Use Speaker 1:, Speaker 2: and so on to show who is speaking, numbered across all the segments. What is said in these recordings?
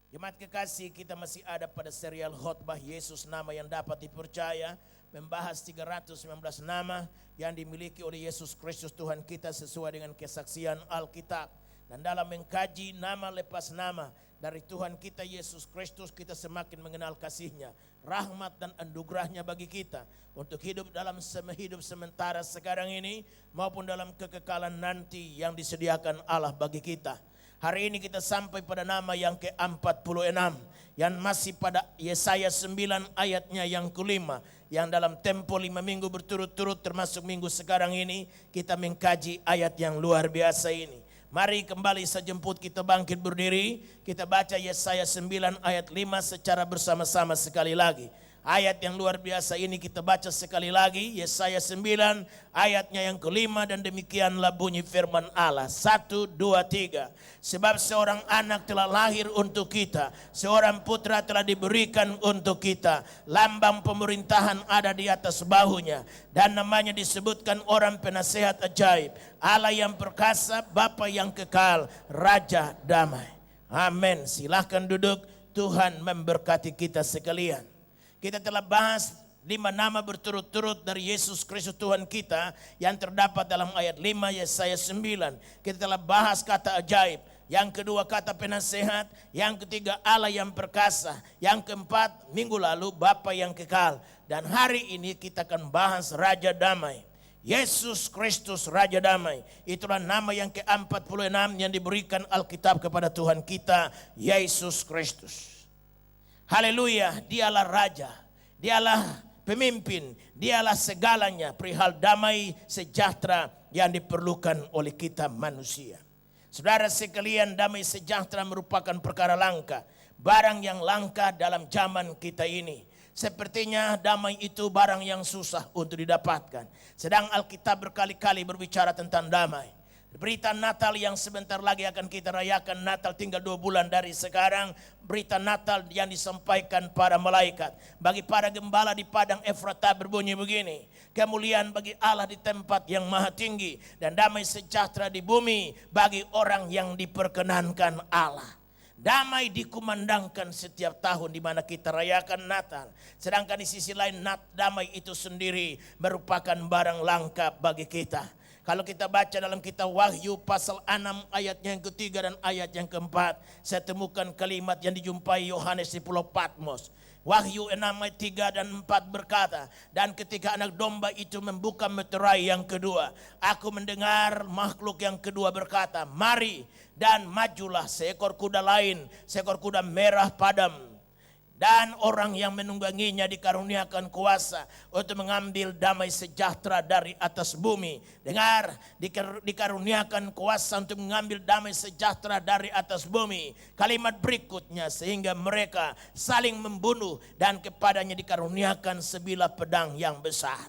Speaker 1: Jemaat kekasih, kita masih ada pada serial khotbah Yesus nama yang dapat dipercaya, membahas 319 nama yang dimiliki oleh Yesus Kristus Tuhan kita sesuai dengan kesaksian Alkitab. Dan dalam mengkaji nama lepas nama dari Tuhan kita Yesus Kristus, kita semakin mengenal kasih-Nya, rahmat dan anugerah-Nya bagi kita untuk hidup dalam hidup sementara sekarang ini maupun dalam kekekalan nanti yang disediakan Allah bagi kita. Hari ini kita sampai pada nama yang ke-46 yang masih pada Yesaya 9 ayatnya yang kelima, yang dalam tempo 5 minggu berturut-turut termasuk minggu sekarang ini kita mengkaji ayat yang luar biasa ini. Mari kembali sejemput kita bangkit berdiri, kita baca Yesaya 9 ayat 5 secara bersama-sama sekali lagi. Ayat yang luar biasa ini kita baca sekali lagi, Yesaya 9 ayatnya yang kelima, dan demikianlah bunyi firman Allah. 1, 2, 3. Sebab seorang anak telah lahir untuk kita, seorang putra telah diberikan untuk kita. Lambang pemerintahan ada di atas bahunya, dan namanya disebutkan orang penasehat ajaib, Allah yang perkasa, Bapa yang kekal, Raja damai. Amin. Silahkan duduk. Tuhan memberkati kita sekalian. Kita telah bahas 5 nama berturut-turut dari Yesus Kristus Tuhan kita yang terdapat dalam ayat 5 Yesaya 9. Kita telah bahas kata ajaib, yang kedua kata penasehat, yang ketiga Allah yang perkasa, yang keempat minggu lalu Bapa yang kekal, dan hari ini kita akan bahas Raja Damai. Yesus Kristus Raja Damai, itulah nama yang ke-46 yang diberikan Alkitab kepada Tuhan kita Yesus Kristus. Haleluya, dialah Raja, dialah pemimpin, dialah segalanya perihal damai sejahtera yang diperlukan oleh kita manusia. Saudara sekalian, damai sejahtera merupakan perkara langka, barang yang langka dalam zaman kita ini. Sepertinya damai itu barang yang susah untuk didapatkan. Sedang Alkitab berkali-kali berbicara tentang damai. Berita Natal yang sebentar lagi akan kita rayakan, Natal tinggal 2 bulan dari sekarang. Berita Natal yang disampaikan para malaikat bagi para gembala di padang Efrata berbunyi begini: kemuliaan bagi Allah di tempat yang maha tinggi, dan damai sejahtera di bumi bagi orang yang diperkenankan Allah. Damai dikumandangkan setiap tahun di mana kita rayakan Natal. Sedangkan di sisi lain damai itu sendiri merupakan barang langka bagi kita. Kalau kita baca dalam kitab Wahyu pasal 6 ayatnya yang ketiga dan ayat yang keempat, saya temukan kalimat yang dijumpai Yohanes di Pulau Patmos. Wahyu 6 ayat 3 dan 4 berkata, dan ketika anak domba itu membuka meterai yang kedua, aku mendengar makhluk yang kedua berkata, mari, dan majulah seekor kuda lain, seekor kuda merah padam. Dan orang yang menungganginya dikaruniakan kuasa untuk mengambil damai sejahtera dari atas bumi. Dengar, dikaruniakan kuasa untuk mengambil damai sejahtera dari atas bumi. Kalimat berikutnya, sehingga mereka saling membunuh dan kepadanya dikaruniakan sebilah pedang yang besar.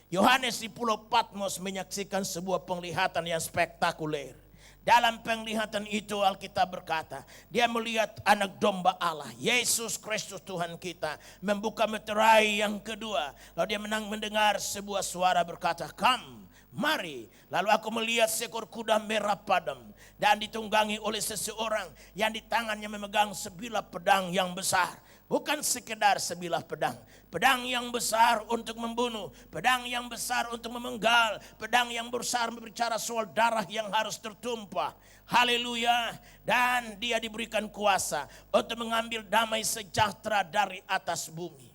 Speaker 1: Yohanes di Pulau Patmos menyaksikan sebuah penglihatan yang spektakuler. Dalam penglihatan itu Alkitab berkata, dia melihat anak domba Allah, Yesus Kristus Tuhan kita, membuka meterai yang kedua. Lalu dia mendengar sebuah suara berkata, come, mari. Lalu aku melihat seekor kuda merah padam dan ditunggangi oleh seseorang yang di tangannya memegang sebilah pedang yang besar. Bukan sekedar sebilah pedang, pedang yang besar untuk membunuh, pedang yang besar untuk memenggal, pedang yang besar berbicara soal darah yang harus tertumpah. Haleluya. Dan dia diberikan kuasa untuk mengambil damai sejahtera dari atas bumi.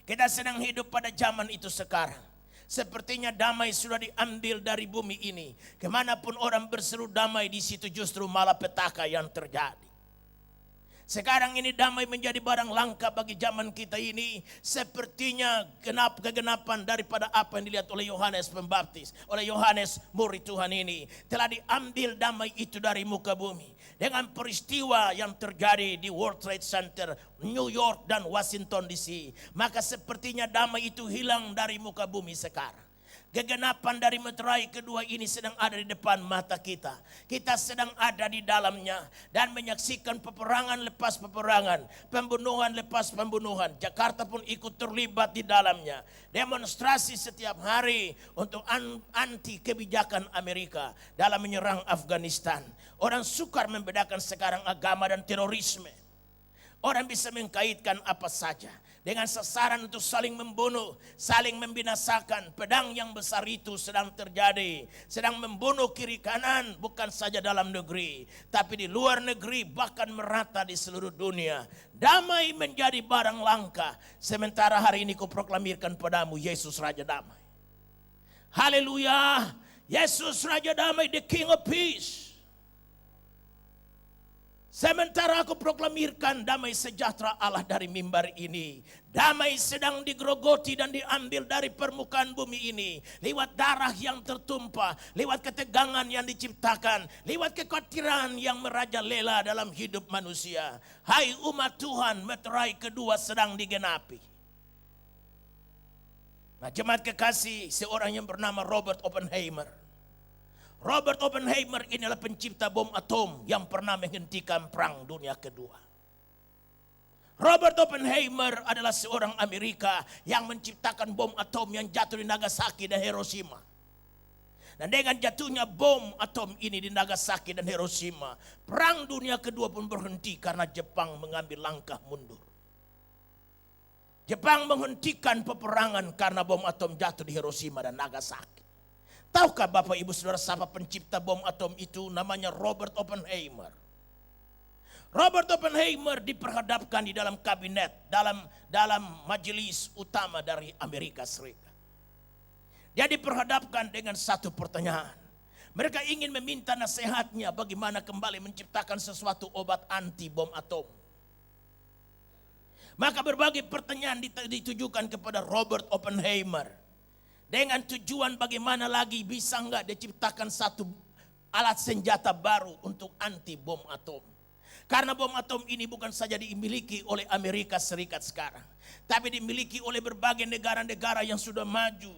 Speaker 1: Kita sedang hidup pada zaman itu sekarang. Sepertinya damai sudah diambil dari bumi ini. Kemanapun orang berseru damai, di situ justru malapetaka yang terjadi. Sekarang ini damai menjadi barang langka bagi zaman kita ini. Sepertinya kegenapan daripada apa yang dilihat oleh Yohanes Pembaptis, oleh Yohanes murid Tuhan ini. Telah diambil damai itu dari muka bumi. Dengan peristiwa yang terjadi di World Trade Center, New York dan Washington DC. Maka sepertinya damai itu hilang dari muka bumi sekarang. Kegenapan dari meterai kedua ini sedang ada di depan mata kita. Kita sedang ada di dalamnya dan menyaksikan peperangan lepas peperangan, pembunuhan lepas pembunuhan. Jakarta pun ikut terlibat di dalamnya. Demonstrasi setiap hari untuk anti kebijakan Amerika dalam menyerang Afghanistan. Orang sukar membedakan sekarang agama dan terorisme. Orang bisa mengkaitkan apa saja dengan sasaran untuk saling membunuh, saling membinasakan. Pedang yang besar itu sedang terjadi, sedang membunuh kiri kanan, bukan saja dalam negeri, tapi di luar negeri, bahkan merata di seluruh dunia. Damai menjadi barang langka, sementara hari ini kuproklamirkan padamu, Yesus Raja Damai. Haleluya, Yesus Raja Damai, the King of Peace. Sementara aku proklamirkan damai sejahtera Allah dari mimbar ini. Damai sedang digerogoti dan diambil dari permukaan bumi ini. Lewat darah yang tertumpah, lewat ketegangan yang diciptakan, lewat kekhawatiran yang merajalela dalam hidup manusia. Hai umat Tuhan, meterai kedua sedang digenapi. Nah, jemaat kekasih, seorang yang bernama Robert Oppenheimer. Robert Oppenheimer inilah pencipta bom atom yang pernah menghentikan perang dunia kedua. Robert Oppenheimer adalah seorang Amerika yang menciptakan bom atom yang jatuh di Nagasaki dan Hiroshima. Dan dengan jatuhnya bom atom ini di Nagasaki dan Hiroshima, perang dunia kedua pun berhenti karena Jepang mengambil langkah mundur. Jepang menghentikan peperangan karena bom atom jatuh di Hiroshima dan Nagasaki. Tahukah Bapak Ibu Saudara siapa pencipta bom atom itu? Namanya Robert Oppenheimer. Robert Oppenheimer diperhadapkan di dalam kabinet, dalam majelis utama dari Amerika Serikat. Dia diperhadapkan dengan satu pertanyaan. Mereka ingin meminta nasihatnya bagaimana kembali menciptakan sesuatu obat anti bom atom. Maka berbagai pertanyaan ditujukan kepada Robert Oppenheimer. Dengan tujuan bagaimana lagi bisa enggak diciptakan satu alat senjata baru untuk anti bom atom. Karena bom atom ini bukan saja dimiliki oleh Amerika Serikat sekarang, tapi dimiliki oleh berbagai negara-negara yang sudah maju.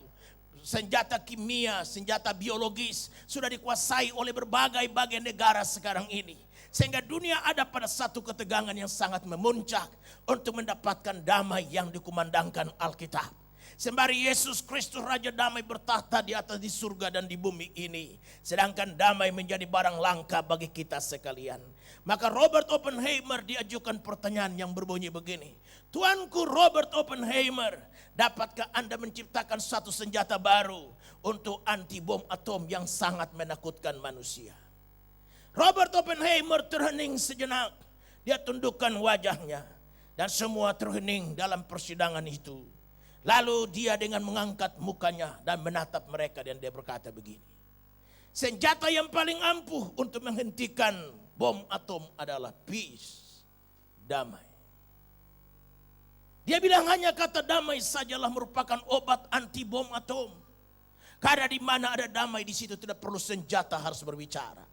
Speaker 1: Senjata kimia, senjata biologis sudah dikuasai oleh berbagai negara sekarang ini. Sehingga dunia ada pada satu ketegangan yang sangat memuncak untuk mendapatkan damai yang dikumandangkan Alkitab. Sembari Yesus Kristus Raja Damai bertahta di atas di surga dan di bumi ini. Sedangkan damai menjadi barang langka bagi kita sekalian. Maka Robert Oppenheimer diajukan pertanyaan yang berbunyi begini. Tuanku Robert Oppenheimer, dapatkah Anda menciptakan satu senjata baru untuk anti bom atom yang sangat menakutkan manusia? Robert Oppenheimer terhening sejenak. Dia tundukkan wajahnya. Dan semua terhening dalam persidangan itu. Lalu dia dengan mengangkat mukanya dan menatap mereka dan dia berkata begini. Senjata yang paling ampuh untuk menghentikan bom atom adalah peace, damai. Dia bilang hanya kata damai sajalah merupakan obat anti bom atom. Karena di mana ada damai di situ tidak perlu senjata harus berbicara.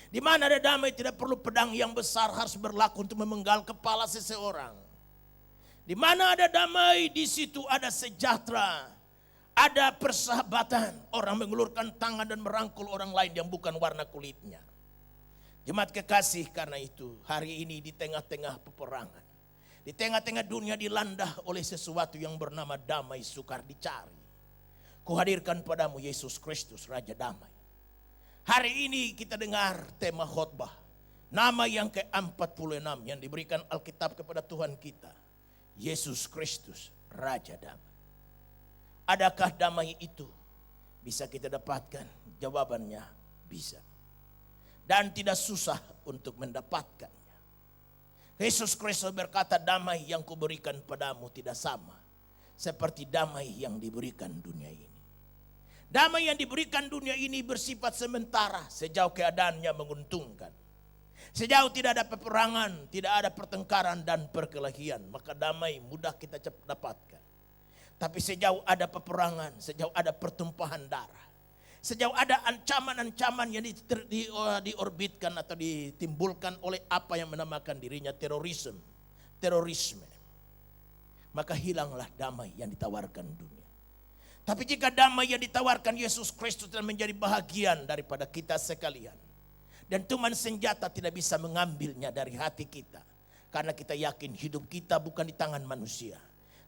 Speaker 1: Di mana ada damai tidak perlu pedang yang besar harus berlaku untuk memenggal kepala seseorang. Di mana ada damai, di situ ada sejahtera, ada persahabatan. Orang mengulurkan tangan dan merangkul orang lain yang bukan warna kulitnya. Jemaat kekasih, karena itu hari ini di tengah-tengah peperangan, di tengah-tengah dunia dilanda oleh sesuatu yang bernama damai sukar dicari. Kuhadirkan padamu Yesus Kristus Raja Damai. Hari ini kita dengar tema khotbah, nama yang ke-46 yang diberikan Alkitab kepada Tuhan kita. Yesus Kristus Raja Damai. Adakah damai itu bisa kita dapatkan? Jawabannya bisa. Dan tidak susah untuk mendapatkannya. Yesus Kristus berkata, damai yang kuberikan padamu tidak sama seperti damai yang diberikan dunia ini. Damai yang diberikan dunia ini bersifat sementara sejauh keadaannya menguntungkan. Sejauh tidak ada peperangan, tidak ada pertengkaran dan perkelahian, maka damai mudah kita dapatkan. Tapi sejauh ada peperangan, sejauh ada pertumpahan darah, sejauh ada ancaman-ancaman yang diorbitkan atau ditimbulkan oleh apa yang menamakan dirinya terorisme, maka hilanglah damai yang ditawarkan dunia. Tapi jika damai yang ditawarkan Yesus Kristus dan menjadi bahagian daripada kita sekalian. Dan Tuhan senjata tidak bisa mengambilnya dari hati kita. Karena kita yakin hidup kita bukan di tangan manusia.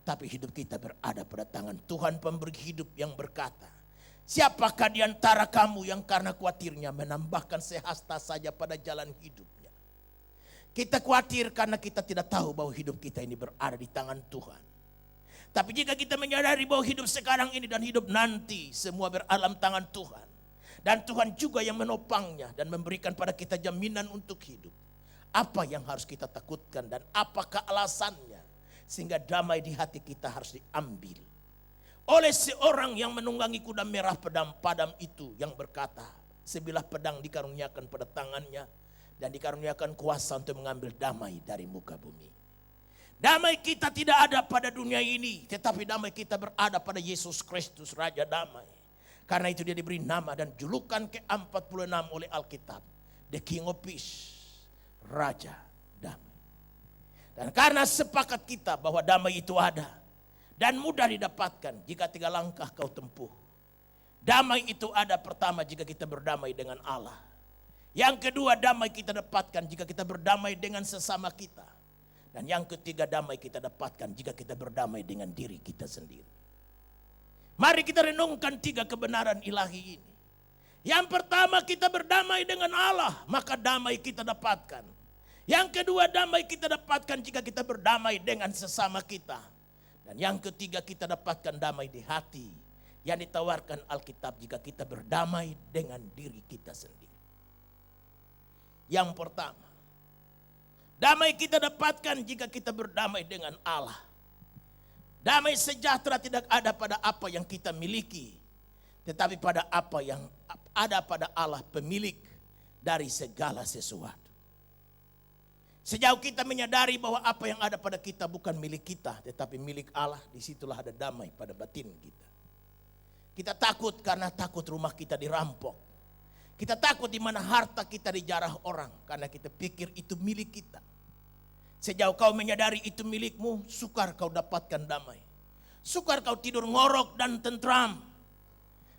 Speaker 1: Tapi hidup kita berada pada tangan Tuhan pemberi hidup yang berkata, siapakah di antara kamu yang karena khawatirnya menambahkan sehasta saja pada jalan hidupnya. Kita khawatir karena kita tidak tahu bahwa hidup kita ini berada di tangan Tuhan. Tapi jika kita menyadari bahwa hidup sekarang ini dan hidup nanti semua beralam tangan Tuhan. Dan Tuhan juga yang menopangnya dan memberikan pada kita jaminan untuk hidup. Apa yang harus kita takutkan dan apakah alasannya sehingga damai di hati kita harus diambil oleh seorang yang menunggangi kuda merah padam itu yang berkata, sebilah pedang dikaruniakan pada tangannya dan dikaruniakan kuasa untuk mengambil damai dari muka bumi. Damai kita tidak ada pada dunia ini, tetapi damai kita berada pada Yesus Kristus, Raja Damai. Karena itu dia diberi nama dan julukan ke-46 oleh Alkitab, The King of Peace, Raja Damai. Dan karena sepakat kita bahwa damai itu ada dan mudah didapatkan jika 3 langkah kau tempuh. Damai itu ada pertama jika kita berdamai dengan Allah. Yang kedua, damai kita dapatkan jika kita berdamai dengan sesama kita. Dan yang ketiga, damai kita dapatkan jika kita berdamai dengan diri kita sendiri. Mari kita renungkan 3 kebenaran ilahi ini. Yang pertama, kita berdamai dengan Allah, maka damai kita dapatkan. Yang kedua, damai kita dapatkan jika kita berdamai dengan sesama kita. Dan yang ketiga, kita dapatkan damai di hati yang ditawarkan Alkitab jika kita berdamai dengan diri kita sendiri. Yang pertama, damai kita dapatkan jika kita berdamai dengan Allah. Damai sejahtera tidak ada pada apa yang kita miliki, tetapi pada apa yang ada pada Allah, pemilik dari segala sesuatu. Sejauh kita menyadari bahwa apa yang ada pada kita bukan milik kita, tetapi milik Allah, disitulah ada damai pada batin kita. Kita takut karena takut rumah kita dirampok. Kita takut di mana harta kita dijarah orang, karena kita pikir itu milik kita. Sejauh kau menyadari itu milikmu, sukar kau dapatkan damai. Sukar kau tidur ngorok dan tentram.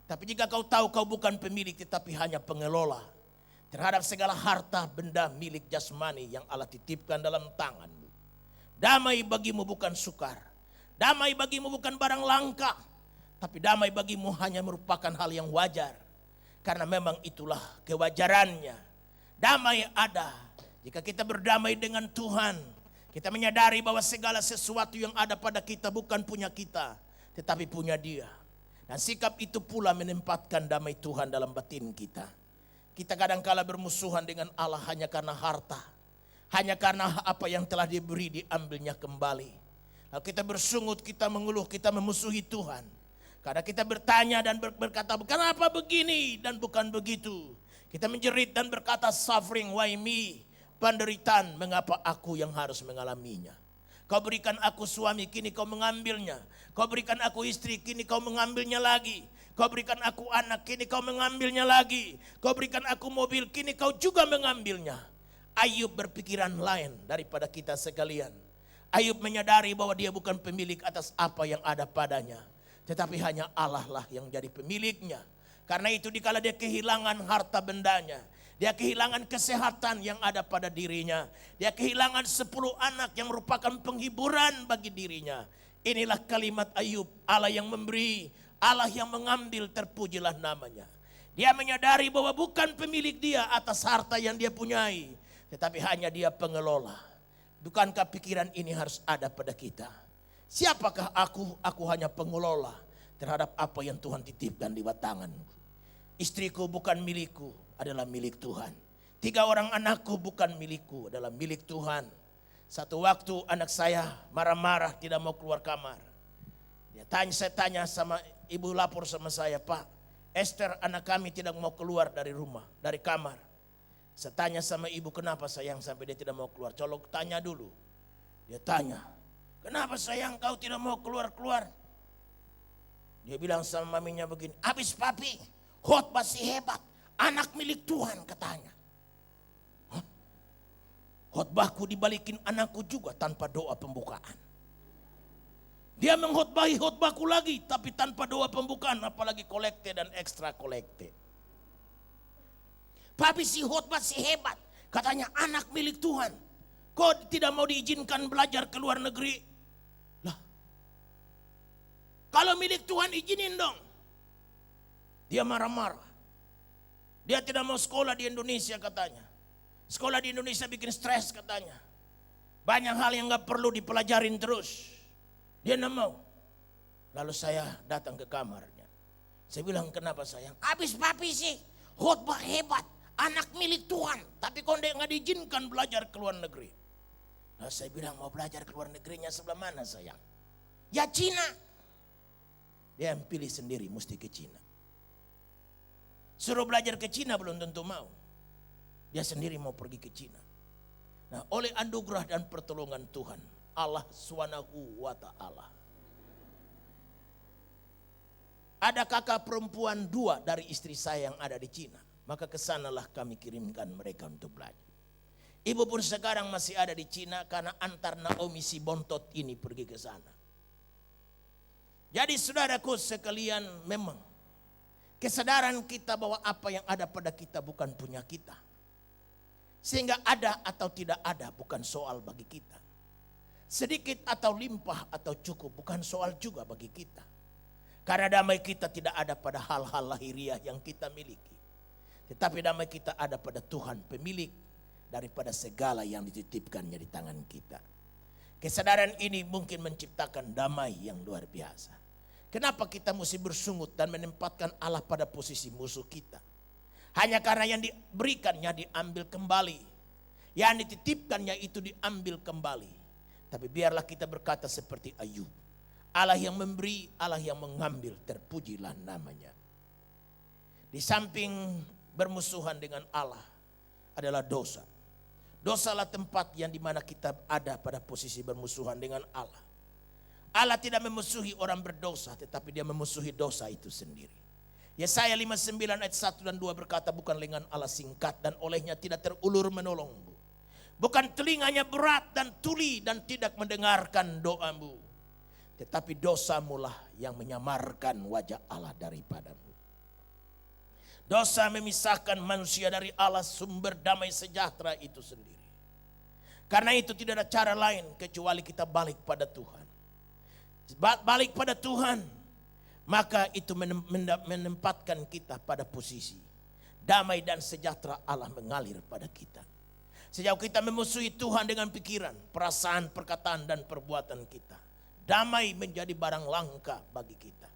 Speaker 1: Tapi jika kau tahu kau bukan pemilik tetapi hanya pengelola terhadap segala harta benda milik jasmani yang Allah titipkan dalam tanganmu. Damai bagimu bukan sukar. Damai bagimu bukan barang langka. Tapi damai bagimu hanya merupakan hal yang wajar. Karena memang itulah kewajarannya. Damai ada jika kita berdamai dengan Tuhan. Kita menyadari bahwa segala sesuatu yang ada pada kita bukan punya kita, tetapi punya Dia. Dan sikap itu pula menempatkan damai Tuhan dalam batin kita. Kita kadangkala bermusuhan dengan Allah hanya karena harta. Hanya karena apa yang telah diberi diambilnya kembali. Lalu kita bersungut, kita mengeluh, kita memusuhi Tuhan. Karena kita bertanya dan berkata, kenapa begini dan bukan begitu. Kita menjerit dan berkata, suffering, why me? Penderitaan, mengapa aku yang harus mengalaminya? Kau berikan aku suami, kini kau mengambilnya. Kau berikan aku istri, kini kau mengambilnya lagi. Kau berikan aku anak, kini kau mengambilnya lagi. Kau berikan aku mobil, kini kau juga mengambilnya. Ayub berpikiran lain daripada kita sekalian. Ayub menyadari bahwa dia bukan pemilik atas apa yang ada padanya. Tetapi hanya Allah lah yang jadi pemiliknya. Karena itu dikala dia kehilangan harta bendanya, dia kehilangan kesehatan yang ada pada dirinya. Dia kehilangan 10 anak yang merupakan penghiburan bagi dirinya. Inilah kalimat Ayub, Allah yang memberi, Allah yang mengambil, terpujilah namanya. Dia menyadari bahwa bukan pemilik dia atas harta yang dia punyai, tetapi hanya dia pengelola. Bukankah pikiran ini harus ada pada kita? Siapakah aku? Aku hanya pengelola terhadap apa yang Tuhan titipkan di tanganku. Istriku bukan milikku, adalah milik Tuhan. 3 orang anakku bukan milikku, adalah milik Tuhan. Satu waktu anak saya marah-marah tidak mau keluar kamar. Saya tanya sama ibu, lapor sama saya, Pak, Esther anak kami tidak mau keluar dari rumah, dari kamar. Saya tanya sama ibu, kenapa sayang sampai dia tidak mau keluar? Colok tanya dulu. Dia tanya, kenapa sayang kau tidak mau keluar-keluar? Dia bilang sama maminya begini, habis papi, khotbah si hebat. Anak milik Tuhan katanya. Khotbahku dibalikin anakku juga tanpa doa pembukaan. Dia mengkhotbahi khotbahku lagi, tapi tanpa doa pembukaan, apalagi kolekte dan ekstra kolekte. Tapi si khotbah si hebat, katanya anak milik Tuhan. Kok tidak mau diizinkan belajar ke luar negeri? Lah, kalau milik Tuhan izinin dong. Dia marah-marah. Dia tidak mau sekolah di Indonesia katanya. Sekolah di Indonesia bikin stres katanya. Banyak hal yang gak perlu dipelajarin terus. Dia tidak mau. Lalu saya datang ke kamarnya. Saya bilang, kenapa sayang? Habis papi sih, khotbah hebat, anak milik Tuhan. Tapi kok gak diizinkan belajar ke luar negeri. Nah, saya bilang, mau belajar ke luar negerinya sebelah mana sayang? Ya Cina. Dia yang pilih sendiri mesti ke Cina. Suruh belajar ke Cina belum tentu mau. Dia sendiri mau pergi ke Cina. Nah, oleh anugerah dan pertolongan Tuhan, Allah Subhanahu wa ta'ala, ada kakak perempuan 2 dari istri saya yang ada di Cina. Maka kesanalah kami kirimkan mereka untuk belajar. Ibu pun sekarang masih ada di Cina karena antar Naomi si bontot ini pergi ke sana. Jadi saudaraku sekalian, memang kesadaran kita bahwa apa yang ada pada kita bukan punya kita. Sehingga ada atau tidak ada bukan soal bagi kita. Sedikit atau limpah atau cukup bukan soal juga bagi kita. Karena damai kita tidak ada pada hal-hal lahiriah yang kita miliki. Tetapi damai kita ada pada Tuhan pemilik daripada segala yang dititipkannya di tangan kita. Kesadaran ini mungkin menciptakan damai yang luar biasa. Kenapa kita mesti bersungut dan menempatkan Allah pada posisi musuh kita? Hanya karena yang diberikannya diambil kembali. Yang dititipkannya itu diambil kembali. Tapi biarlah kita berkata seperti Ayub. Allah yang memberi, Allah yang mengambil, terpujilah namanya. Di samping bermusuhan dengan Allah adalah dosa. Dosalah tempat yang dimana kita ada pada posisi bermusuhan dengan Allah. Allah tidak memusuhi orang berdosa, tetapi dia memusuhi dosa itu sendiri. Yesaya 59 ayat 1 dan 2 berkata, bukan lengan Allah singkat dan olehnya tidak terulur menolongmu. Bukan telinganya berat dan tuli dan tidak mendengarkan doamu. Tetapi dosamulah yang menyamarkan wajah Allah daripadamu. Dosa memisahkan manusia dari Allah, sumber damai sejahtera itu sendiri. Karena itu tidak ada cara lain kecuali kita balik pada Tuhan. Balik pada Tuhan, maka itu menempatkan kita pada posisi damai dan sejahtera Allah mengalir pada kita. Sejauh kita memusuhi Tuhan dengan pikiran, perasaan, perkataan dan perbuatan kita, damai menjadi barang langka bagi kita.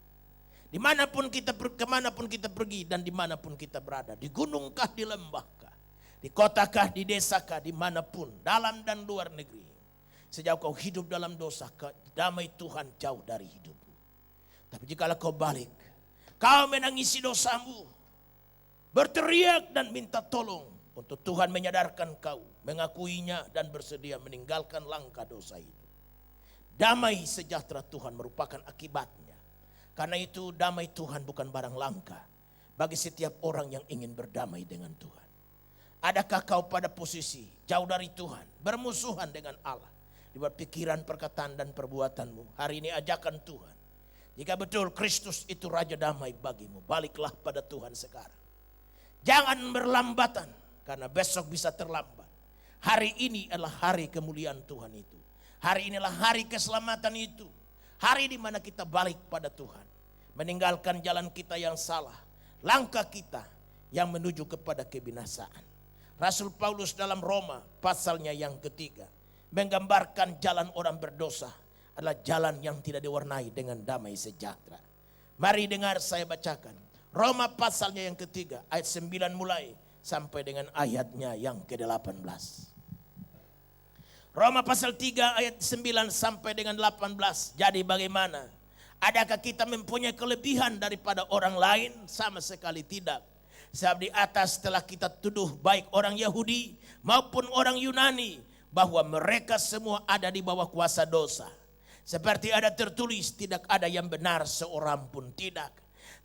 Speaker 1: Dimanapun kita, kemanapun kita pergi dan dimanapun kita berada, di gunungkah, di lembahkah, di kotakah, di desakah, dimanapun, dalam dan luar negeri. Sejauh kau hidup dalam dosa, damai Tuhan jauh dari hidupmu. Tapi jikalau kau balik, kau menangisi dosamu, berteriak dan minta tolong untuk Tuhan menyadarkan kau, mengakuinya dan bersedia meninggalkan langkah dosa itu. Damai sejahtera Tuhan merupakan akibatnya. Karena itu damai Tuhan bukan barang langka bagi setiap orang yang ingin berdamai dengan Tuhan. Adakah kau pada posisi jauh dari Tuhan, bermusuhan dengan Allah, di bawah pikiran, perkataan dan perbuatanmu? Hari ini ajakan Tuhan. Jika betul Kristus itu Raja damai bagimu, baliklah pada Tuhan sekarang. Jangan berlambatan, karena besok bisa terlambat. Hari ini adalah hari kemuliaan Tuhan itu. Hari inilah hari keselamatan itu. Hari di mana kita balik pada Tuhan. Meninggalkan jalan kita yang salah. Langkah kita yang menuju kepada kebinasaan. Rasul Paulus dalam Roma pasalnya yang ketiga menggambarkan jalan orang berdosa adalah jalan yang tidak diwarnai dengan damai sejahtera. Mari dengar saya bacakan. Roma pasalnya yang ketiga ayat 9 mulai sampai dengan ayatnya yang ke-18. Roma pasal 3 ayat 9 sampai dengan 18. Jadi bagaimana? Adakah kita mempunyai kelebihan daripada orang lain? Sama sekali tidak. Sebab di atas telah kita tuduh baik orang Yahudi maupun orang Yunani bahwa mereka semua ada di bawah kuasa dosa. Seperti ada tertulis, tidak ada yang benar seorang pun tidak.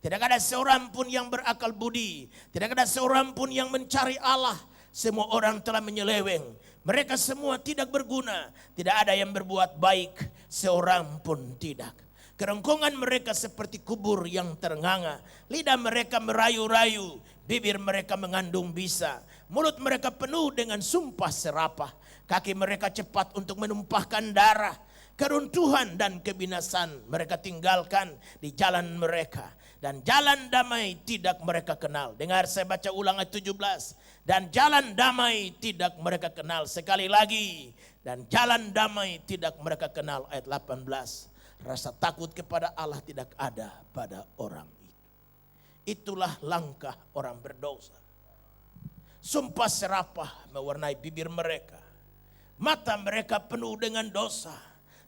Speaker 1: Tidak ada seorang pun yang berakal budi. Tidak ada seorang pun yang mencari Allah. Semua orang telah menyeleweng. Mereka semua tidak berguna. Tidak ada yang berbuat baik. seorang pun tidak. Kerongkongan mereka seperti kubur yang ternganga. Lidah mereka merayu-rayu, bibir mereka mengandung bisa. Mulut mereka penuh dengan sumpah serapah. Kaki mereka cepat untuk menumpahkan darah. Keruntuhan dan kebinasan mereka tinggalkan di jalan mereka. Dan jalan damai tidak mereka kenal. Dengar, saya baca ulang ayat 17. Dan jalan damai tidak mereka kenal. Sekali lagi. Dan jalan damai tidak mereka kenal. Ayat 18. Rasa takut kepada Allah tidak ada pada orang itu. Itulah langkah orang berdosa. Sumpah serapah mewarnai bibir mereka. Mata mereka penuh dengan dosa.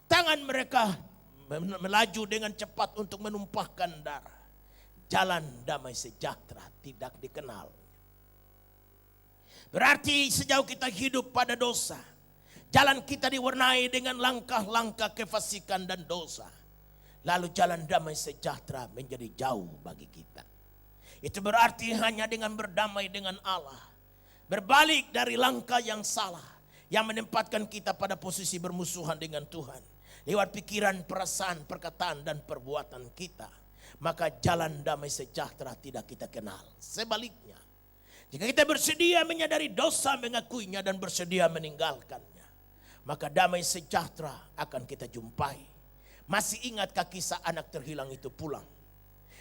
Speaker 1: Tangan mereka melaju dengan cepat untuk menumpahkan darah. Jalan damai sejahtera tidak dikenal. Berarti sejauh kita hidup pada dosa, jalan kita diwarnai dengan langkah-langkah kefasikan dan dosa. Lalu jalan damai sejahtera menjadi jauh bagi kita. Itu berarti hanya dengan berdamai dengan Allah. Berbalik dari langkah yang salah. Yang menempatkan kita pada posisi bermusuhan dengan Tuhan. Lewat pikiran, perasaan, perkataan, dan perbuatan kita. Maka jalan damai sejahtera tidak kita kenal. Sebaliknya, jika kita bersedia menyadari dosa, mengakuinya, dan bersedia meninggalkannya, maka damai sejahtera akan kita jumpai. Masih ingatkah kisah anak terhilang itu pulang?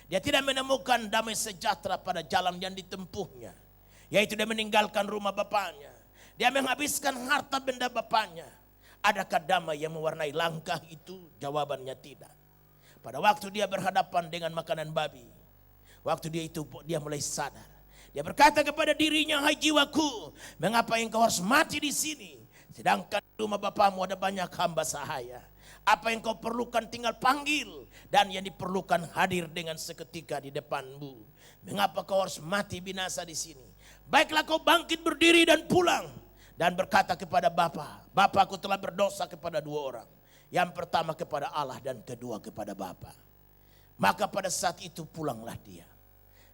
Speaker 1: Dia tidak menemukan damai sejahtera pada jalan yang ditempuhnya, yaitu dia meninggalkan rumah bapaknya. Dia menghabiskan harta benda bapaknya. Adakah damai yang mewarnai langkah itu? Jawabannya tidak. Pada waktu dia berhadapan dengan makanan babi, waktu dia mulai sadar. Dia berkata kepada dirinya, "Hai jiwaku, mengapa engkau harus mati di sini? Sedangkan di rumah bapamu ada banyak hamba sahaya. Apa yang kau perlukan tinggal panggil, dan yang diperlukan hadir dengan seketika di depanmu. Mengapa kau harus mati binasa di sini? Baiklah kau bangkit berdiri dan pulang." Dan berkata kepada Bapa, "Bapa, aku telah berdosa kepada dua orang. Yang pertama kepada Allah dan kedua kepada Bapa." Maka pada saat itu pulanglah dia.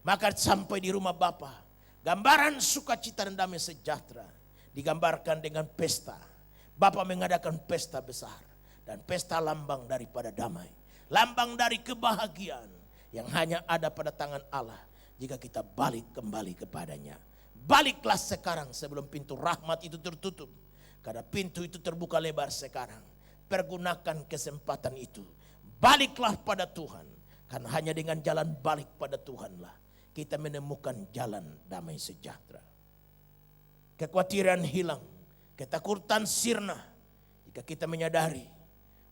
Speaker 1: Maka sampai di rumah Bapa, gambaran sukacita dan damai sejahtera digambarkan dengan pesta. Bapa mengadakan pesta besar. Dan pesta lambang daripada damai. Lambang dari kebahagiaan yang hanya ada pada tangan Allah jika kita balik kembali kepadanya. Baliklah sekarang sebelum pintu rahmat itu tertutup. Karena pintu itu terbuka lebar sekarang. Pergunakan kesempatan itu. Baliklah pada Tuhan. Karena hanya dengan jalan balik pada Tuhanlah kita menemukan jalan damai sejahtera. Kekhawatiran hilang. Ketakutan sirna. Jika kita menyadari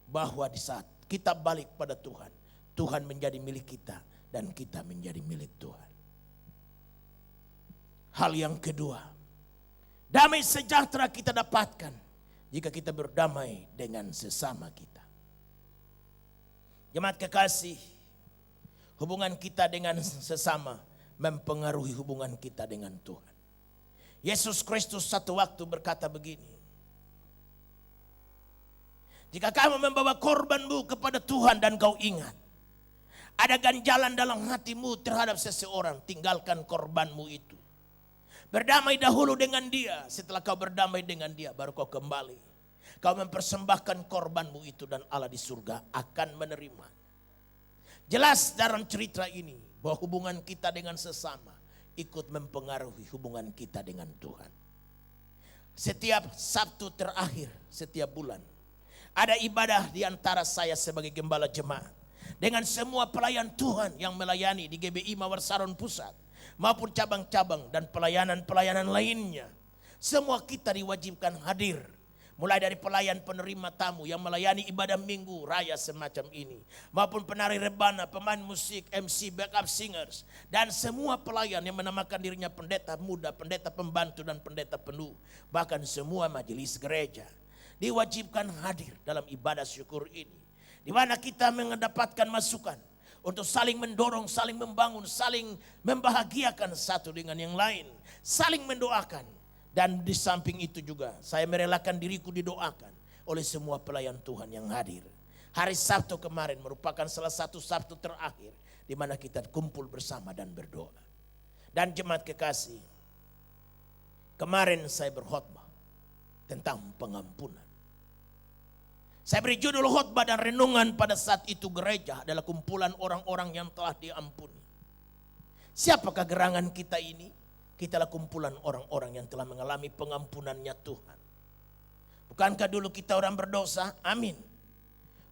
Speaker 1: bahwa di saat kita balik pada Tuhan, Tuhan menjadi milik kita dan kita menjadi milik Tuhan. Hal yang kedua, damai sejahtera kita dapatkan jika kita berdamai dengan sesama kita. Jemaat kekasih, hubungan kita dengan sesama mempengaruhi hubungan kita dengan Tuhan. Yesus Kristus satu waktu berkata begini, "Jika kamu membawa korbanmu kepada Tuhan dan kau ingat, ada ganjalan dalam hatimu terhadap seseorang, tinggalkan korbanmu itu. Berdamai dahulu dengan dia, setelah kau berdamai dengan dia, baru kau kembali. Kau mempersembahkan korbanmu itu dan Allah di surga akan menerima." Jelas dalam cerita ini bahwa hubungan kita dengan sesama ikut mempengaruhi hubungan kita dengan Tuhan. Setiap Sabtu terakhir setiap bulan, ada ibadah di antara saya sebagai gembala jemaat dengan semua pelayan Tuhan yang melayani di GBI Mawar Saron Pusat maupun cabang-cabang dan pelayanan-pelayanan lainnya. Semua kita diwajibkan hadir. Mulai dari pelayan penerima tamu yang melayani ibadah minggu raya semacam ini, maupun penari rebana, pemain musik, MC, backup singers, dan semua pelayan yang menamakan dirinya pendeta muda, pendeta pembantu, dan pendeta penuh. Bahkan semua majelis gereja diwajibkan hadir dalam ibadah syukur ini, di mana kita mendapatkan masukan untuk saling mendorong, saling membangun, saling membahagiakan satu dengan yang lain, saling mendoakan. Dan di samping itu juga saya merelakan diriku didoakan oleh semua pelayan Tuhan yang hadir. Hari Sabtu kemarin merupakan salah satu Sabtu terakhir di mana kita kumpul bersama dan berdoa. Dan jemaat kekasih, kemarin saya berkhotbah tentang pengampunan. Saya beri judul khotbah dan renungan pada saat itu, gereja adalah kumpulan orang-orang yang telah diampuni. Siapakah gerangan kita ini? Kita adalah kumpulan orang-orang yang telah mengalami pengampunannya Tuhan. Bukankah dulu kita orang berdosa? Amin.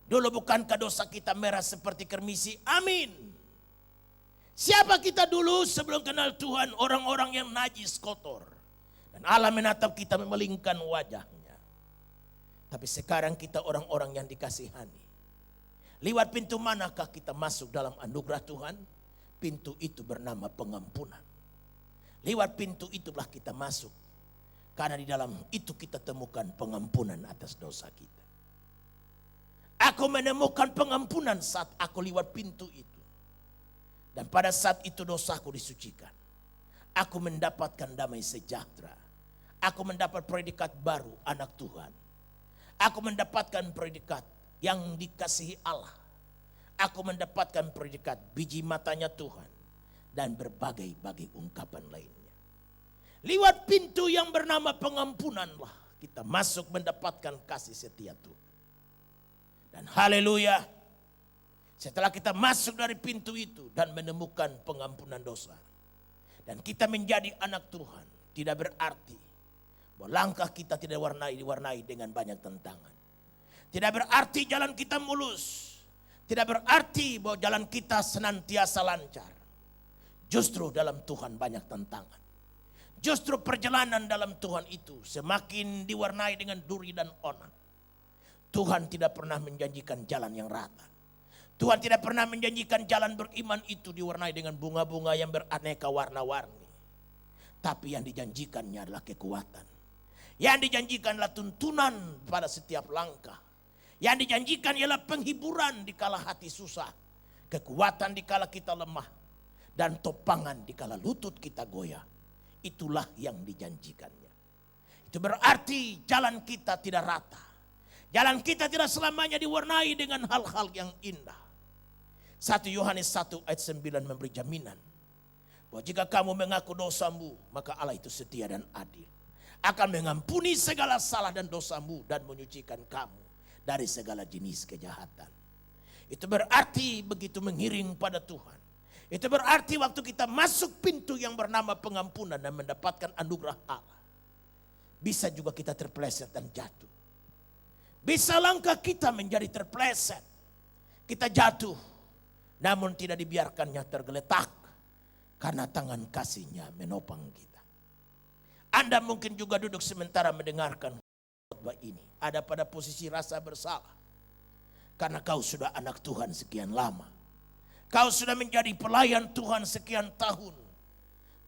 Speaker 1: Dulu bukankah dosa kita merah seperti kermisi? Amin. Siapa kita dulu sebelum kenal Tuhan? Orang-orang yang najis, kotor. Dan Allah menatap kita memelingkan wajahnya. Tapi sekarang kita orang-orang yang dikasihani. Lewat pintu manakah kita masuk dalam anugerah Tuhan? Pintu itu bernama pengampunan. Lewat pintu itulah kita masuk. Karena di dalam itu kita temukan pengampunan atas dosa kita. Aku menemukan pengampunan saat aku lewat pintu itu. Dan pada saat itu dosaku disucikan. Aku mendapatkan damai sejahtera. Aku mendapat predikat baru, anak Tuhan. Aku mendapatkan predikat yang dikasihi Allah. Aku mendapatkan predikat biji matanya Tuhan. Dan berbagai-bagai ungkapan lainnya. Lewat pintu yang bernama pengampunanlah kita masuk mendapatkan kasih setia Tuhan. Dan haleluya, setelah kita masuk dari pintu itu dan menemukan pengampunan dosa. Dan kita menjadi anak Tuhan, tidak berarti bahwa langkah kita tidak diwarnai dengan banyak tantangan. Tidak berarti jalan kita mulus. Tidak berarti bahwa jalan kita senantiasa lancar. Justru dalam Tuhan banyak tantangan. Justru perjalanan dalam Tuhan itu semakin diwarnai dengan duri dan onak. Tuhan tidak pernah menjanjikan jalan yang rata. Tuhan tidak pernah menjanjikan jalan beriman itu diwarnai dengan bunga-bunga yang beraneka warna-warni. Tapi yang dijanjikannya adalah kekuatan. Yang dijanjikan adalah tuntunan pada setiap langkah. Yang dijanjikan ialah penghiburan di kala hati susah. Kekuatan di kala kita lemah. Dan topangan di kala lutut kita goyah. Itulah yang dijanjikannya. Itu berarti jalan kita tidak rata. Jalan kita tidak selamanya diwarnai dengan hal-hal yang indah. 1 Yohanes 1 ayat 9 memberi jaminan. Bahwa jika kamu mengaku dosamu, maka Allah itu setia dan adil. Akan mengampuni segala salah dan dosamu dan menyucikan kamu dari segala jenis kejahatan. Itu berarti begitu mengiring pada Tuhan. Itu berarti waktu kita masuk pintu yang bernama pengampunan dan mendapatkan anugerah Allah. Bisa juga kita terpeleset dan jatuh. Bisa langkah kita menjadi terpeleset. Kita jatuh. Namun tidak dibiarkannya tergeletak. Karena tangan kasih-Nya menopang kita. Anda mungkin juga duduk sementara mendengarkan khotbah ini. Ada pada posisi rasa bersalah. Karena kau sudah anak Tuhan sekian lama. Kau sudah menjadi pelayan Tuhan sekian tahun.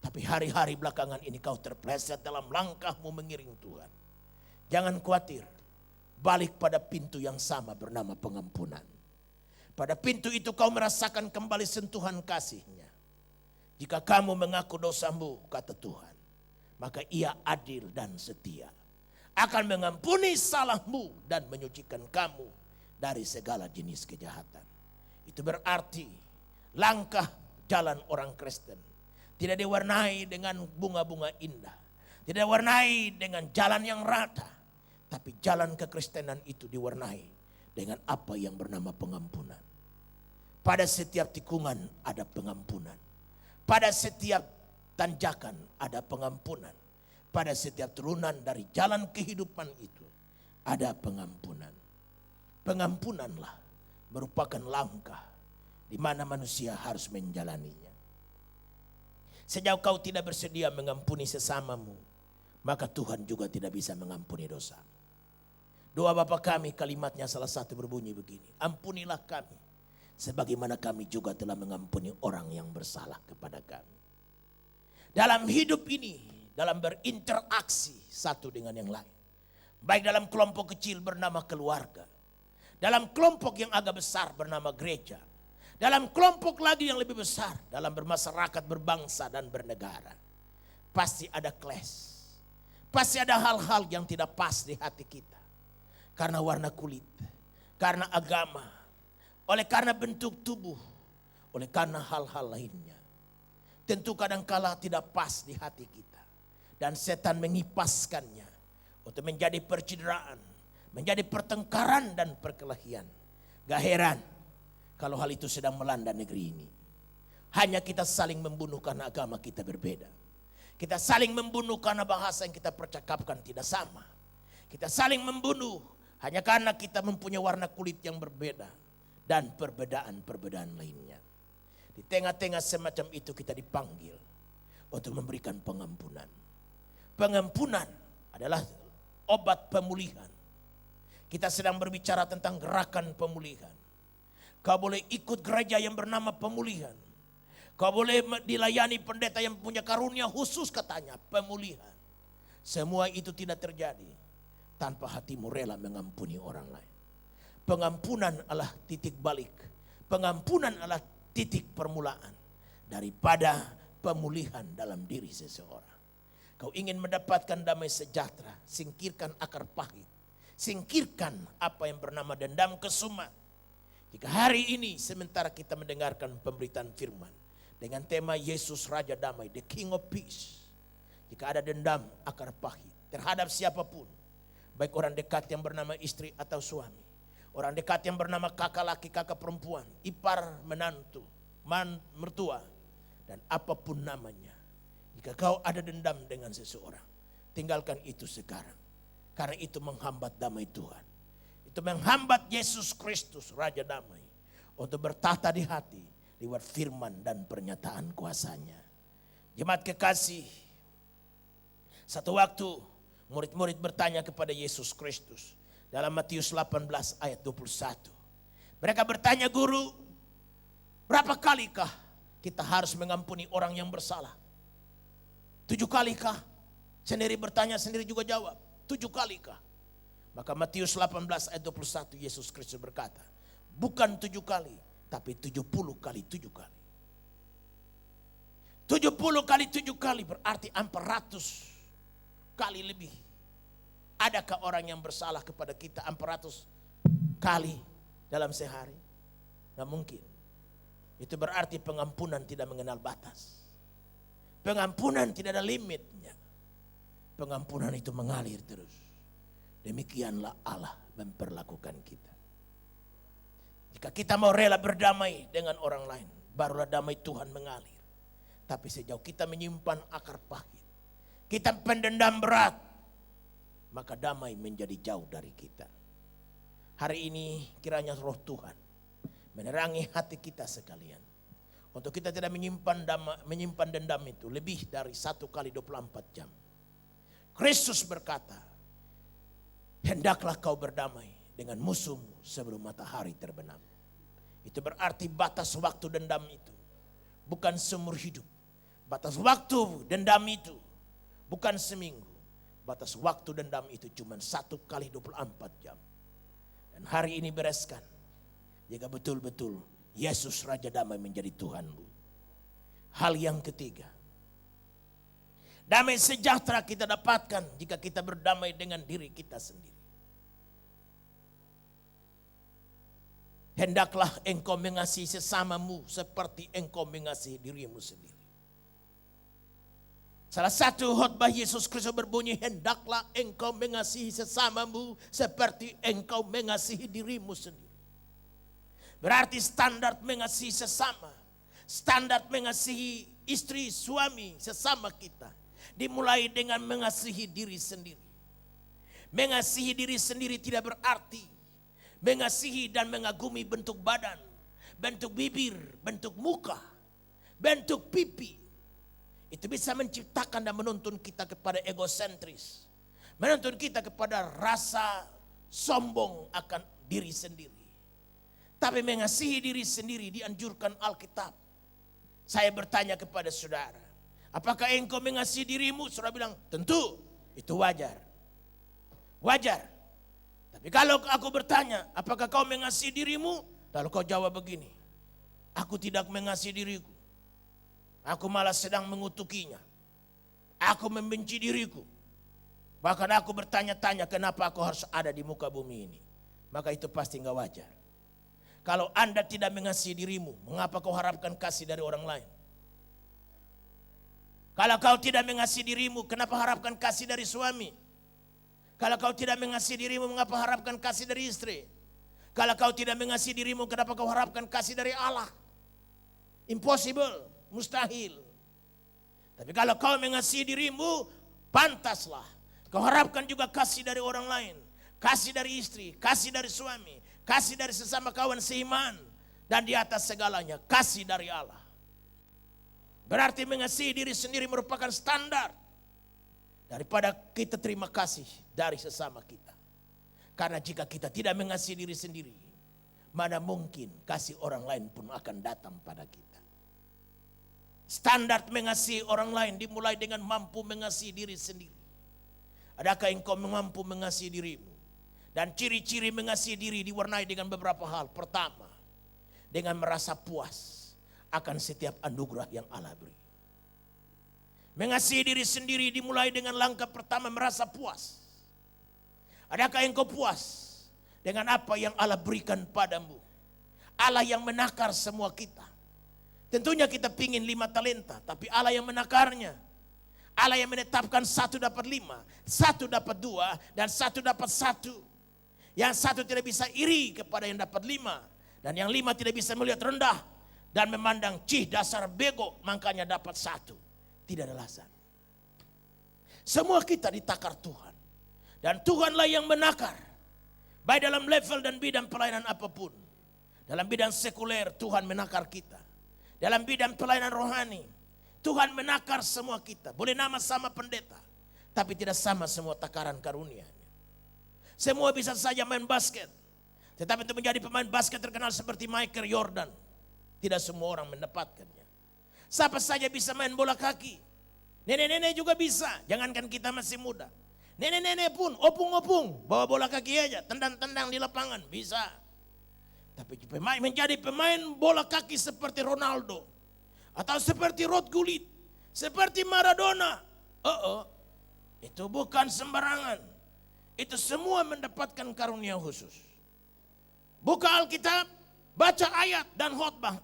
Speaker 1: Tapi hari-hari belakangan ini kau terpeleset dalam langkahmu mengiring Tuhan. Jangan khawatir. Balik pada pintu yang sama bernama pengampunan. Pada pintu itu kau merasakan kembali sentuhan kasih-Nya. Jika kamu mengaku dosamu, kata Tuhan, maka Ia adil dan setia. Akan mengampuni salahmu dan menyucikan kamu dari segala jenis kejahatan. Itu berarti langkah jalan orang Kristen tidak diwarnai dengan bunga-bunga indah. Tidak diwarnai dengan jalan yang rata. Tapi jalan kekristenan itu diwarnai dengan apa yang bernama pengampunan. Pada setiap tikungan ada pengampunan. Pada setiap tanjakan ada pengampunan. Pada setiap turunan dari jalan kehidupan itu ada pengampunan. Pengampunanlah merupakan langkah di mana manusia harus menjalaninya. Sejauh kau tidak bersedia mengampuni sesamamu, maka Tuhan juga tidak bisa mengampuni dosa. Doa Bapa kami kalimatnya salah satu berbunyi begini. Ampunilah kami sebagaimana kami juga telah mengampuni orang yang bersalah kepada kami. Dalam hidup ini, dalam berinteraksi satu dengan yang lain. Baik dalam kelompok kecil bernama keluarga. Dalam kelompok yang agak besar bernama gereja. Dalam kelompok lagi yang lebih besar. Dalam bermasyarakat, berbangsa dan bernegara. Pasti ada clash. Pasti ada hal-hal yang tidak pas di hati kita. Karena warna kulit. Karena agama. Oleh karena bentuk tubuh. Oleh karena hal-hal lainnya. Tentu kadangkala tidak pas di hati kita. Dan setan mengipaskannya. Untuk menjadi percideraan. menjadi pertengkaran dan perkelahian. Gak heran kalau hal itu sedang melanda negeri ini. Hanya kita saling membunuh karena agama kita berbeda. Kita saling membunuh karena bahasa yang kita percakapkan tidak sama. Kita saling membunuh hanya karena kita mempunyai warna kulit yang berbeda dan perbedaan-perbedaan lainnya. Di tengah-tengah semacam itu kita dipanggil untuk memberikan pengampunan. Pengampunan adalah obat pemulihan. Kita sedang berbicara tentang gerakan pemulihan. Kau boleh ikut gereja yang bernama pemulihan. Kau boleh dilayani pendeta yang punya karunia khusus katanya pemulihan. Semua itu tidak terjadi tanpa hatimu rela mengampuni orang lain. Pengampunan adalah titik balik. Pengampunan adalah titik permulaan daripada pemulihan dalam diri seseorang. Kau ingin mendapatkan damai sejahtera, singkirkan akar pahit. Singkirkan apa yang bernama dendam kesumat. Jika hari ini sementara kita mendengarkan pemberitaan firman dengan tema Yesus Raja Damai, the King of Peace. Jika ada dendam akar pahit terhadap siapapun, baik orang dekat yang bernama istri atau suami, orang dekat yang bernama kakak laki, kakak perempuan, ipar, menantu, mertua, dan apapun namanya. Jika kau ada dendam dengan seseorang, tinggalkan itu sekarang. Karena itu menghambat damai Tuhan. Itu menghambat Yesus Kristus Raja Damai untuk bertahta di hati lewat firman dan pernyataan kuasanya. Jemaat kekasih, satu waktu murid-murid bertanya kepada Yesus Kristus dalam Matius 18 ayat 21. Mereka bertanya, Guru, berapa kalikah kita harus mengampuni orang yang bersalah? 7 kalikah? Sendiri bertanya, sendiri juga jawab. 7 kalikah? Maka Matius 18 ayat 21 Yesus Kristus berkata, bukan 7 kali, tapi 70 kali 7 kali. 70 kali 7 kali berarti 400 kali lebih. Adakah orang yang bersalah kepada kita 400 kali dalam sehari? Gak mungkin. Itu berarti pengampunan tidak mengenal batas. Pengampunan tidak ada limitnya. Pengampunan itu mengalir terus. Demikianlah Allah memperlakukan kita. Jika kita mau rela berdamai dengan orang lain, barulah damai Tuhan mengalir. Tapi sejauh kita menyimpan akar pahit, kita pendendam berat, maka damai menjadi jauh dari kita. Hari ini kiranya roh Tuhan menerangi hati kita sekalian. Untuk kita tidak menyimpan dendam itu lebih dari 1 kali 24 jam. Kristus berkata, hendaklah kau berdamai dengan musuhmu sebelum matahari terbenam. Itu berarti batas waktu dendam itu bukan seumur hidup. Batas waktu dendam itu bukan seminggu. Batas waktu dendam itu cuma 1 kali 24 jam. Dan hari ini bereskan. Jika betul-betul Yesus Raja Damai menjadi Tuhanmu. Hal yang ketiga, damai sejahtera kita dapatkan jika kita berdamai dengan diri kita sendiri. Hendaklah engkau mengasihi sesamamu seperti engkau mengasihi dirimu sendiri. Salah satu khotbah Yesus Kristus berbunyi, hendaklah engkau mengasihi sesamamu seperti engkau mengasihi dirimu sendiri. Berarti standar mengasihi sesama, standar mengasihi istri, suami, sesama kita dimulai dengan mengasihi diri sendiri. Mengasihi diri sendiri tidak berarti mengasihi dan mengagumi bentuk badan, bentuk bibir, bentuk muka, bentuk pipi. Itu bisa menciptakan dan menuntun kita kepada egosentris. Menuntun kita kepada rasa sombong akan diri sendiri. Tapi mengasihi diri sendiri dianjurkan Alkitab. Saya bertanya kepada saudara, apakah engkau mengasihi dirimu? Saudara bilang, tentu, itu wajar. Wajar. Tapi kalau aku bertanya, apakah kau mengasihi dirimu? Lalu kau jawab begini, aku tidak mengasihi diriku. Aku malah sedang mengutukinya. Aku membenci diriku. Bahkan aku bertanya-tanya kenapa aku harus ada di muka bumi ini. Maka itu pasti enggak wajar. Kalau Anda tidak mengasihi dirimu, mengapa kau harapkan kasih dari orang lain? Kalau kau tidak mengasihi dirimu, kenapa harapkan kasih dari suami? Kalau kau tidak mengasihi dirimu, mengapa harapkan kasih dari istri? Kalau kau tidak mengasihi dirimu, kenapa kau harapkan kasih dari Allah? Impossible, mustahil. Tapi kalau kau mengasihi dirimu, pantaslah. Kau harapkan juga kasih dari orang lain. Kasih dari istri, kasih dari suami, kasih dari sesama kawan seiman. Dan di atas segalanya, kasih dari Allah. Berarti mengasihi diri sendiri merupakan standar daripada kita terima kasih dari sesama kita. Karena jika kita tidak mengasihi diri sendiri, mana mungkin kasih orang lain pun akan datang pada kita. Standar mengasihi orang lain dimulai dengan mampu mengasihi diri sendiri. Adakah engkau mampu mengasihi dirimu? Dan ciri-ciri mengasihi diri diwarnai dengan beberapa hal. Pertama, dengan merasa puas akan setiap anugerah yang Allah beri. Mengasihi diri sendiri dimulai dengan langkah pertama, merasa puas. Adakah engkau puas dengan apa yang Allah berikan padamu? Allah yang menakar semua kita. Tentunya kita pingin 5 talenta, tapi Allah yang menakarnya. Allah yang menetapkan 1 dapat 5, 1 dapat 2, dan 1 dapat 1. Yang 1 tidak bisa iri kepada yang dapat 5. Dan yang 5 tidak bisa melihat rendah dan memandang dasar bego, makanya dapat 1. Tidak ada alasan. Semua kita ditakar Tuhan. Dan Tuhanlah yang menakar. Baik dalam level dan bidang pelayanan apapun. Dalam bidang sekuler Tuhan menakar kita. Dalam bidang pelayanan rohani Tuhan menakar semua kita. Boleh nama sama pendeta, tapi tidak sama semua takaran karunia-Nya. Semua bisa saja main basket. Tetapi untuk menjadi pemain basket terkenal seperti Michael Jordan, tidak semua orang mendapatkannya. Siapa saja bisa main bola kaki. Nenek-nenek juga bisa. Jangankan kita masih muda. Nenek-nenek pun opung-opung. Bawa bola kaki aja. Tendang-tendang di lapangan. Bisa. Tapi menjadi pemain bola kaki seperti Ronaldo. Atau seperti Rod Gullit. Seperti Maradona. Itu bukan sembarangan. Itu semua mendapatkan karunia khusus. Buka Alkitab. Baca ayat dan khotbah.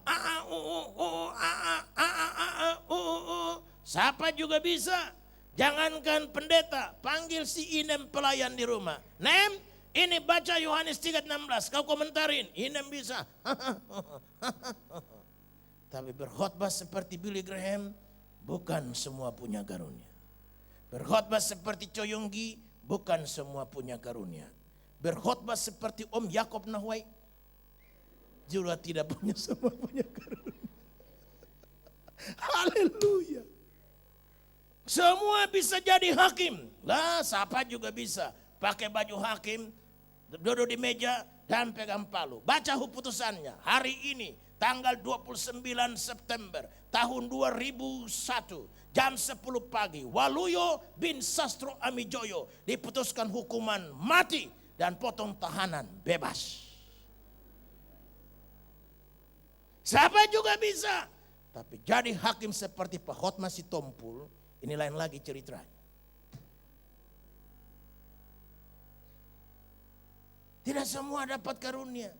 Speaker 1: Siapa juga bisa. Jangankan pendeta, panggil si Inem pelayan di rumah. Nem, ini baca Yohanes 3:16. Kau komentarin. Inem bisa. Tapi berkhotbah seperti Billy Graham, bukan semua punya karunia. Berkhotbah seperti Choyonggi, bukan semua punya karunia. Berkhotbah seperti Om Yakob Nahwai, juga tidak punya semua punya karunia. Haleluya. Semua bisa jadi hakim. Lah, siapa juga bisa. Pakai baju hakim, duduk di meja dan pegang palu. Baca putusannya. Hari ini, tanggal 29 September tahun 2001, jam 10 pagi, Waluyo bin Sastro Amijoyo diputuskan hukuman mati dan potong tahanan bebas. Siapa juga bisa. Tapi jadi hakim seperti Pak Hotma Sitompul, ini lain lagi ceritanya. Tidak semua dapat karunia.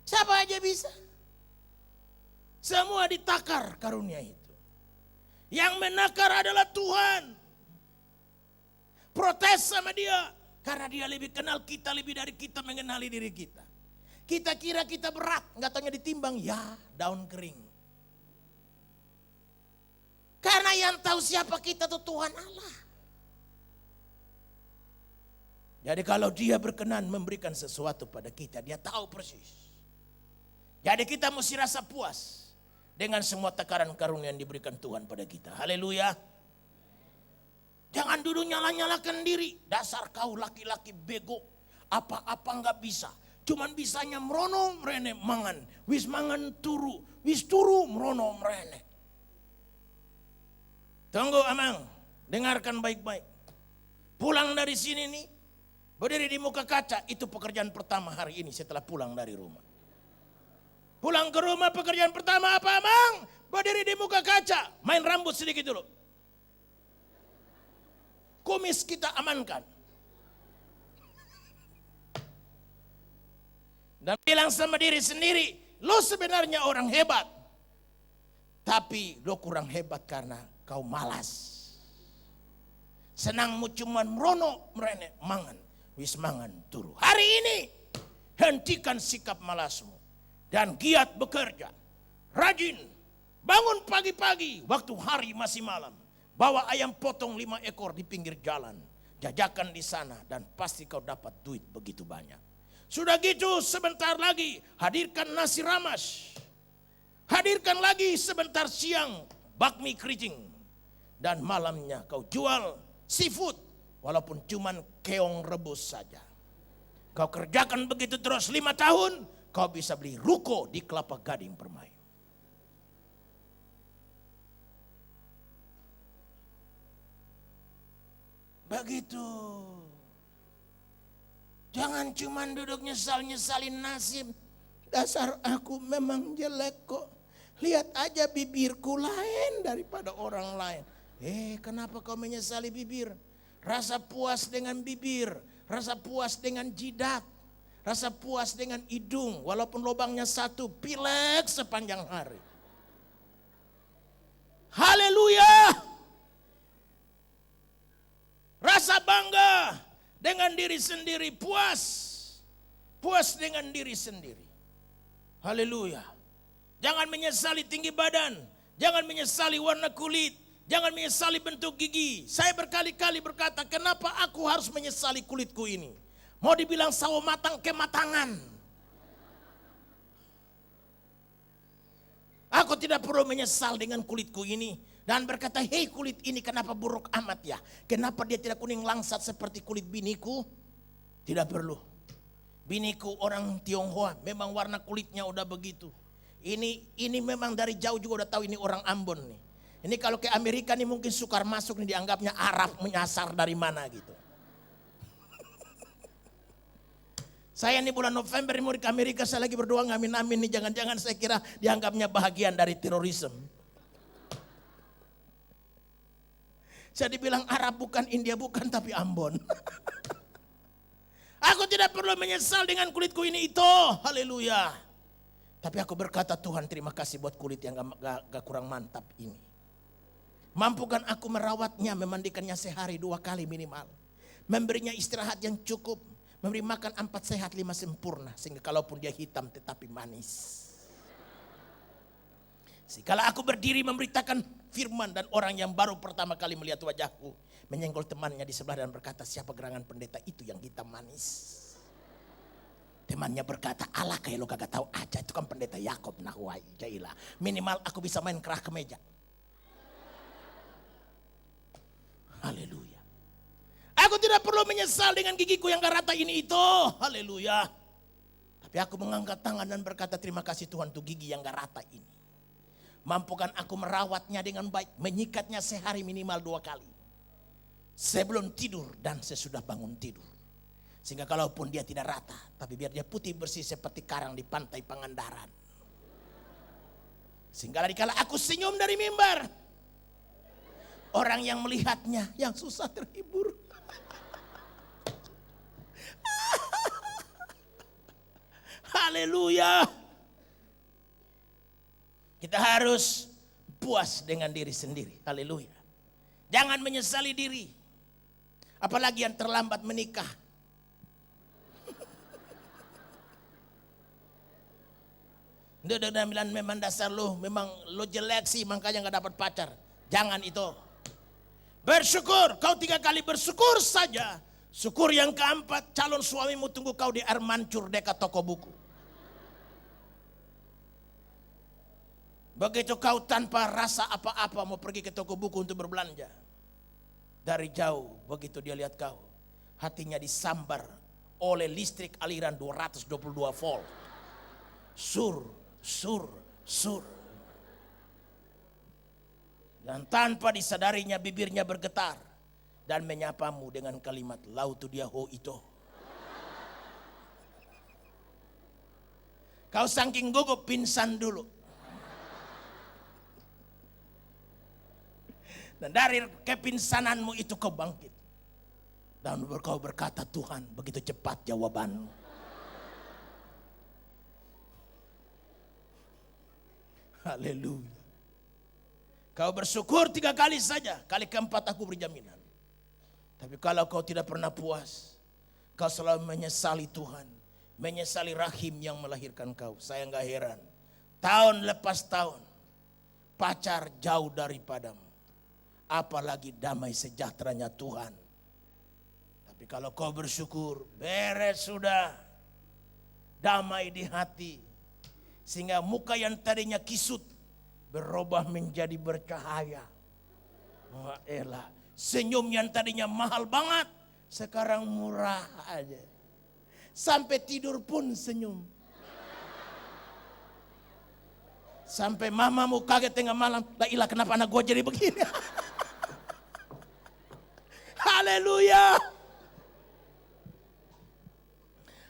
Speaker 1: Siapa aja bisa. Semua ditakar karunia itu. Yang menakar adalah Tuhan. Protes sama dia. Karena dia lebih kenal kita, lebih dari kita mengenali diri kita. Kita kira kita berat, nggak taunya ditimbang, ya daun kering. Karena yang tahu siapa kita itu Tuhan Allah. Jadi kalau dia berkenan memberikan sesuatu pada kita, dia tahu persis. Jadi kita mesti rasa puas dengan semua takaran karunia yang diberikan Tuhan pada kita. Haleluya. Jangan dulu nyala-nyalakan diri. Dasar kau laki-laki bego, apa-apa nggak bisa. Cuman bisanya merono mrene mangan. Wis mangan turu. Wis turu merono mrene. Tunggu Amang. Dengarkan baik-baik. Pulang dari sini nih. Berdiri di muka kaca. Itu pekerjaan pertama hari ini setelah pulang dari rumah. Pulang ke rumah pekerjaan pertama apa Amang? Berdiri di muka kaca. Main rambut sedikit dulu. Kumis kita amankan. Dan bilang sama diri sendiri, lo sebenarnya orang hebat. Tapi lo kurang hebat karena kau malas. Senangmu cuman merono merene mangan. Wis mangan turu. Hari ini hentikan sikap malasmu. Dan giat bekerja. Rajin. Bangun pagi-pagi waktu hari masih malam. Bawa ayam potong 5 ekor di pinggir jalan. Jajakan di sana dan pasti kau dapat duit begitu banyak. Sudah gitu sebentar lagi hadirkan nasi ramas. Hadirkan lagi sebentar siang bakmi keriting. Dan malamnya kau jual seafood walaupun cuman keong rebus saja. Kau kerjakan begitu terus 5 tahun, kau bisa beli ruko di Kelapa Gading Permai. Begitu. Jangan cuman duduk nyesal-nyesalin nasib. Dasar aku memang jelek kok. Lihat aja bibirku lain daripada orang lain. Kenapa kau menyesali bibir? Rasa puas dengan bibir. Rasa puas dengan jidat. Rasa puas dengan hidung. Walaupun lubangnya 1, pilek sepanjang hari. Haleluya. Rasa bangga dengan diri sendiri, puas. Puas dengan diri sendiri. Haleluya. Jangan menyesali tinggi badan. Jangan menyesali warna kulit. Jangan menyesali bentuk gigi. Saya berkali-kali berkata, kenapa aku harus menyesali kulitku ini? Mau dibilang sawo matang kematangan. Aku tidak perlu menyesal dengan kulitku ini. Dan berkata, hei kulit ini kenapa buruk amat ya? Kenapa dia tidak kuning langsat seperti kulit biniku? Tidak perlu. Biniku orang Tionghoa, memang warna kulitnya udah begitu. Ini memang dari jauh juga udah tahu ini orang Ambon nih. Ini kalau ke Amerika nih mungkin sukar masuk nih, dianggapnya Arab menyasar dari mana gitu. Saya nih bulan November mau ke Amerika, saya lagi berdoa ngamin-amin nih, jangan-jangan saya kira dianggapnya bahagian dari terorisme. Saya dibilang Arab bukan, India bukan, tapi Ambon. Aku tidak perlu menyesal dengan kulitku ini itu. Haleluya. Tapi aku berkata, Tuhan terima kasih buat kulit yang gak kurang mantap ini. Mampukan aku merawatnya, memandikannya sehari 2 kali minimal. Memberinya istirahat yang cukup. Memberi makan 4 sehat 5 sempurna. Sehingga kalaupun dia hitam tetapi manis. Sekala aku berdiri memberitakan firman dan orang yang baru pertama kali melihat wajahku menyenggol temannya di sebelah dan berkata, siapa gerangan pendeta itu yang hitam manis? Temannya berkata, alah kayak lo kagak tahu aja, itu kan pendeta Yakob Nahuai Jailah. Minimal aku bisa main kerah kemeja. Haleluya. Aku tidak perlu menyesal dengan gigiku yang gak rata ini itu. Haleluya. Tapi aku mengangkat tangan dan berkata, terima kasih Tuhan untuk gigi yang gak rata ini. Mampukan aku merawatnya dengan baik. Menyikatnya sehari minimal 2 kali. Sebelum tidur dan sesudah bangun tidur. Sehingga kalaupun dia tidak rata. Tapi biar dia putih bersih seperti karang di pantai Pangandaran. Sehingga dikala aku senyum dari mimbar. Orang yang melihatnya yang susah terhibur. Haleluya. Kita harus puas dengan diri sendiri. Haleluya. Jangan menyesali diri. Apalagi yang terlambat menikah. Dia udah bilang memang dasar lu, memang lu jelek sih makanya gak dapat pacar. Jangan itu. Bersyukur, kau 3 kali bersyukur saja. Syukur yang keempat, calon suamimu tunggu kau di air mancur dekat toko buku. Begitu kau tanpa rasa apa-apa mau pergi ke toko buku untuk berbelanja. Dari jauh begitu dia lihat kau. Hatinya disambar oleh listrik aliran 222 volt. Sur. Dan tanpa disadarinya bibirnya bergetar. Dan menyapamu dengan kalimat lautu dia ho itu. Kau saking gugup pingsan dulu. Dan dari kepinsananmu itu kau bangkit. Dan kau berkata, Tuhan begitu cepat jawabanmu. Haleluya. Kau bersyukur 3 kali saja. Kali keempat aku berjaminan. Tapi kalau kau tidak pernah puas, kau selalu menyesali Tuhan, menyesali rahim yang melahirkan kau. Saya nggak heran, tahun lepas tahun pacar jauh daripadamu, apalagi damai sejahteranya Tuhan. Tapi kalau kau bersyukur, beres sudah, damai di hati, sehingga muka yang tadinya kisut berubah menjadi bercahaya. Wah elah, senyum yang tadinya mahal banget sekarang murah aja. Sampai tidur pun senyum. Sampai mamamu kaget tengah malam, lah ilah kenapa anak gue jadi begini. Haleluya.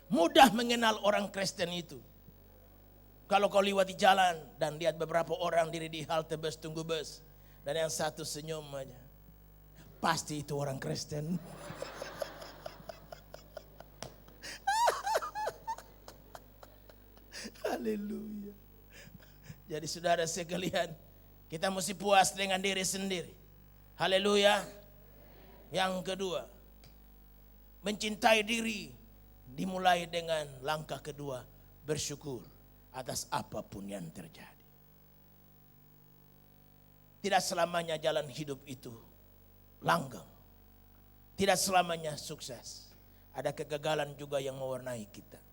Speaker 1: Mudah mengenal orang Kristen itu. Kalau kau lewat di jalan dan lihat beberapa orang diri di halte bus tunggu bus, dan yang satu senyum aja, pasti itu orang Kristen. Haleluya. Jadi saudara sekalian, kita mesti puas dengan diri sendiri. Haleluya. Yang kedua, mencintai diri dimulai dengan langkah kedua, bersyukur atas apapun yang terjadi. Tidak selamanya jalan hidup itu langgeng. Tidak selamanya sukses. Ada kegagalan juga yang mewarnai kita.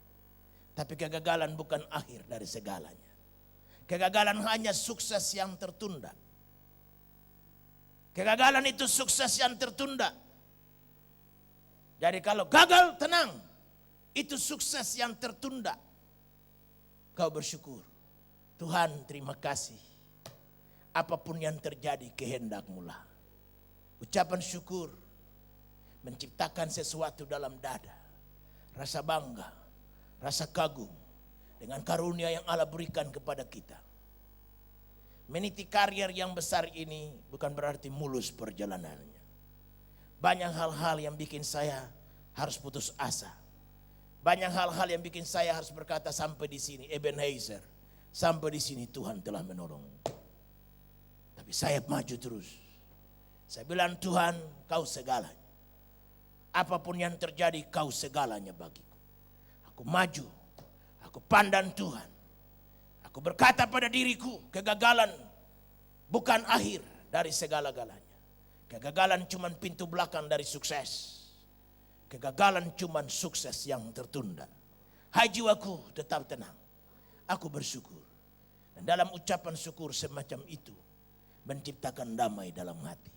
Speaker 1: Tapi kegagalan bukan akhir dari segalanya. Kegagalan hanya sukses yang tertunda. Kegagalan itu sukses yang tertunda. Jadi kalau gagal tenang, itu sukses yang tertunda. Kau bersyukur, Tuhan terima kasih. Apapun yang terjadi kehendak-Mu lah. Ucapan syukur menciptakan sesuatu dalam dada. Rasa bangga, rasa kagum dengan karunia yang Allah berikan kepada kita. Meniti karier yang besar ini bukan berarti mulus perjalanannya. Banyak hal-hal yang bikin saya harus putus asa. Banyak hal-hal yang bikin saya harus berkata sampai di sini Ebenezer, sampai di sini Tuhan telah menolong. Tapi saya maju terus. Saya bilang Tuhan, Kau segalanya. Apapun yang terjadi Kau segalanya bagiku. Aku maju, aku pandang Tuhan. Aku berkata pada diriku, kegagalan bukan akhir dari segala-galanya. Kegagalan cuma pintu belakang dari sukses. Kegagalan cuma sukses yang tertunda. Hai jiwaku tetap tenang. Aku bersyukur. Dan dalam ucapan syukur semacam itu menciptakan damai dalam hati.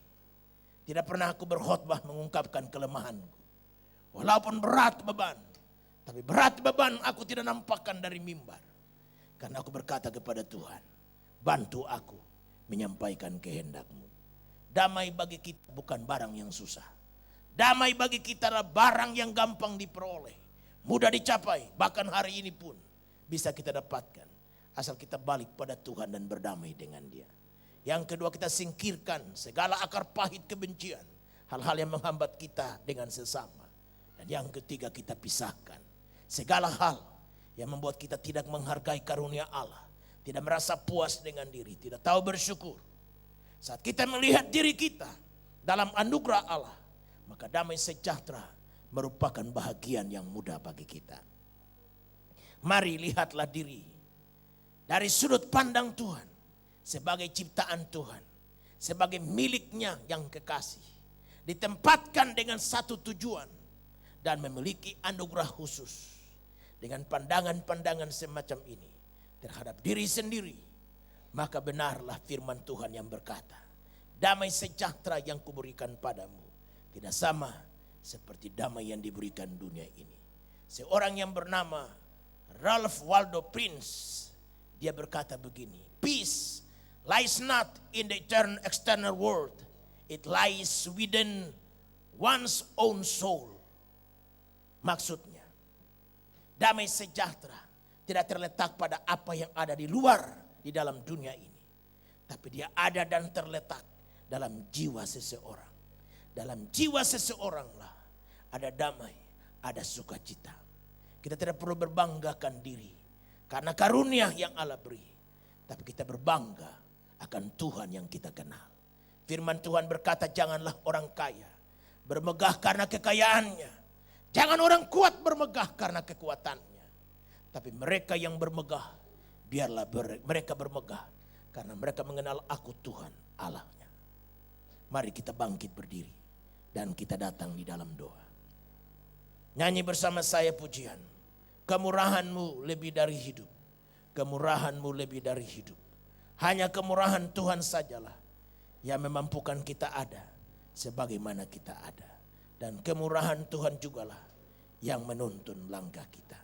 Speaker 1: Tidak pernah aku berkhotbah mengungkapkan kelemahanku. Walaupun berat beban. Tapi berat beban aku tidak nampakkan dari mimbar. Karena aku berkata kepada Tuhan, bantu aku menyampaikan kehendak-Mu. Damai bagi kita bukan barang yang susah. Damai bagi kita adalah barang yang gampang diperoleh. Mudah dicapai, bahkan hari ini pun bisa kita dapatkan. Asal kita balik pada Tuhan dan berdamai dengan Dia. Yang kedua, kita singkirkan segala akar pahit kebencian. Hal-hal yang menghambat kita dengan sesama. Dan yang ketiga, kita pisahkan segala hal yang membuat kita tidak menghargai karunia Allah. Tidak merasa puas dengan diri, tidak tahu bersyukur. Saat kita melihat diri kita dalam anugerah Allah, maka damai sejahtera merupakan bahagian yang mudah bagi kita. Mari lihatlah diri dari sudut pandang Tuhan, sebagai ciptaan Tuhan, sebagai miliknya yang kekasih, ditempatkan dengan satu tujuan dan memiliki anugerah khusus. Dengan pandangan-pandangan semacam ini terhadap diri sendiri, maka benarlah firman Tuhan yang berkata, damai sejahtera yang kuberikan padamu tidak sama seperti damai yang diberikan dunia ini. Seorang yang bernama Ralph Waldo Prince, dia berkata begini, peace lies not in the external world, it lies within one's own soul. Maksudnya, damai sejahtera tidak terletak pada apa yang ada di luar di dalam dunia ini. Tapi dia ada dan terletak dalam jiwa seseorang. Dalam jiwa seseoranglah ada damai, ada sukacita. Kita tidak perlu berbanggakan diri karena karunia yang Allah beri. Tapi kita berbangga akan Tuhan yang kita kenal. Firman Tuhan berkata, janganlah orang kaya bermegah karena kekayaannya. Jangan orang kuat bermegah karena kekuatannya. Tapi mereka yang bermegah, biarlah mereka bermegah karena mereka mengenal aku Tuhan Allahnya. Mari kita bangkit berdiri dan kita datang di dalam doa. Nyanyi bersama saya pujian. Kemurahan-Mu lebih dari hidup. Kemurahan-Mu lebih dari hidup. Hanya kemurahan Tuhan sajalah yang memampukan kita ada sebagaimana kita ada. Dan kemurahan Tuhan jugalah yang menuntun langkah kita.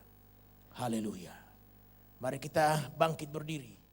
Speaker 1: Haleluya. Mari kita bangkit berdiri.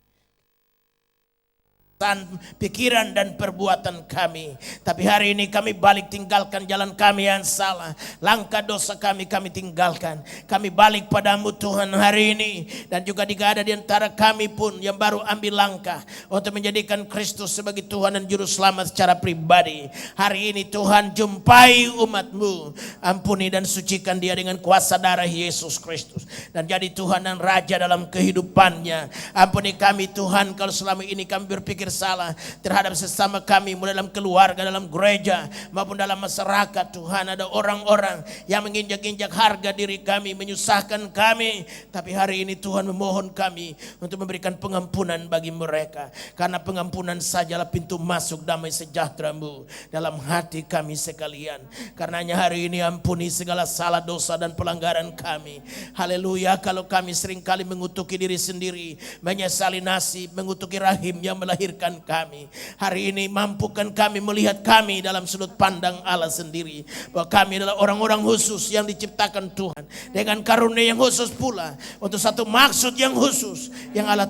Speaker 1: Pikiran dan perbuatan kami. Tapi hari ini kami balik tinggalkan jalan kami yang salah. Langkah dosa kami tinggalkan. Kami balik padamu Tuhan hari ini. Dan juga jika ada di antara kami pun yang baru ambil langkah untuk menjadikan Kristus sebagai Tuhan dan Juru Selamat secara pribadi. Hari ini Tuhan jumpai umat-Mu. Ampuni dan sucikan dia dengan kuasa darah Yesus Kristus. Dan jadi Tuhan dan Raja dalam kehidupannya. Ampuni kami Tuhan kalau selama ini kami berpikir salah terhadap sesama kami, mulai dalam keluarga, dalam gereja maupun dalam masyarakat. Tuhan, ada orang-orang yang menginjak-injak harga diri kami, menyusahkan kami. Tapi hari ini Tuhan memohon kami untuk memberikan pengampunan bagi mereka. Karena pengampunan sajalah pintu masuk damai sejahtera-Mu dalam hati kami sekalian. Karenanya hari ini ampuni segala salah, dosa dan pelanggaran kami. Haleluya. Kalau kami seringkali mengutuki diri sendiri, menyesali nasib, mengutuki rahim yang melahirkan kami. Hari ini mampukan kami melihat kami dalam sudut pandang Allah sendiri. Bahwa kami adalah orang-orang khusus yang diciptakan Tuhan. Dengan karunia yang khusus pula. Untuk satu maksud yang khusus. Yang Allah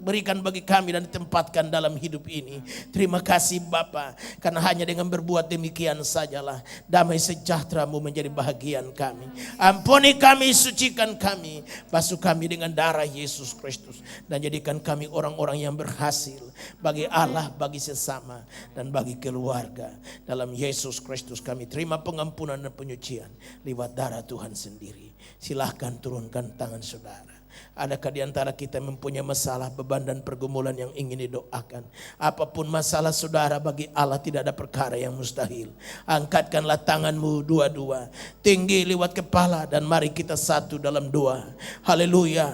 Speaker 1: berikan bagi kami dan ditempatkan dalam hidup ini. Terima kasih Bapa. Karena hanya dengan berbuat demikian sajalah damai sejahtera-Mu menjadi bahagian kami. Ampuni kami, sucikan kami. Basuh kami dengan darah Yesus Kristus. Dan jadikan kami orang-orang yang berhasil bagi Allah, bagi sesama, dan bagi keluarga. Dalam Yesus Kristus kami terima pengampunan dan penyucian lewat darah Tuhan sendiri. Silahkan turunkan tangan saudara. Adakah di antara kita mempunyai masalah, beban dan pergumulan yang ingin didoakan? Apapun masalah saudara, bagi Allah tidak ada perkara yang mustahil. Angkatkanlah tanganmu dua-dua, tinggi lewat kepala, dan mari kita satu dalam doa. Haleluya.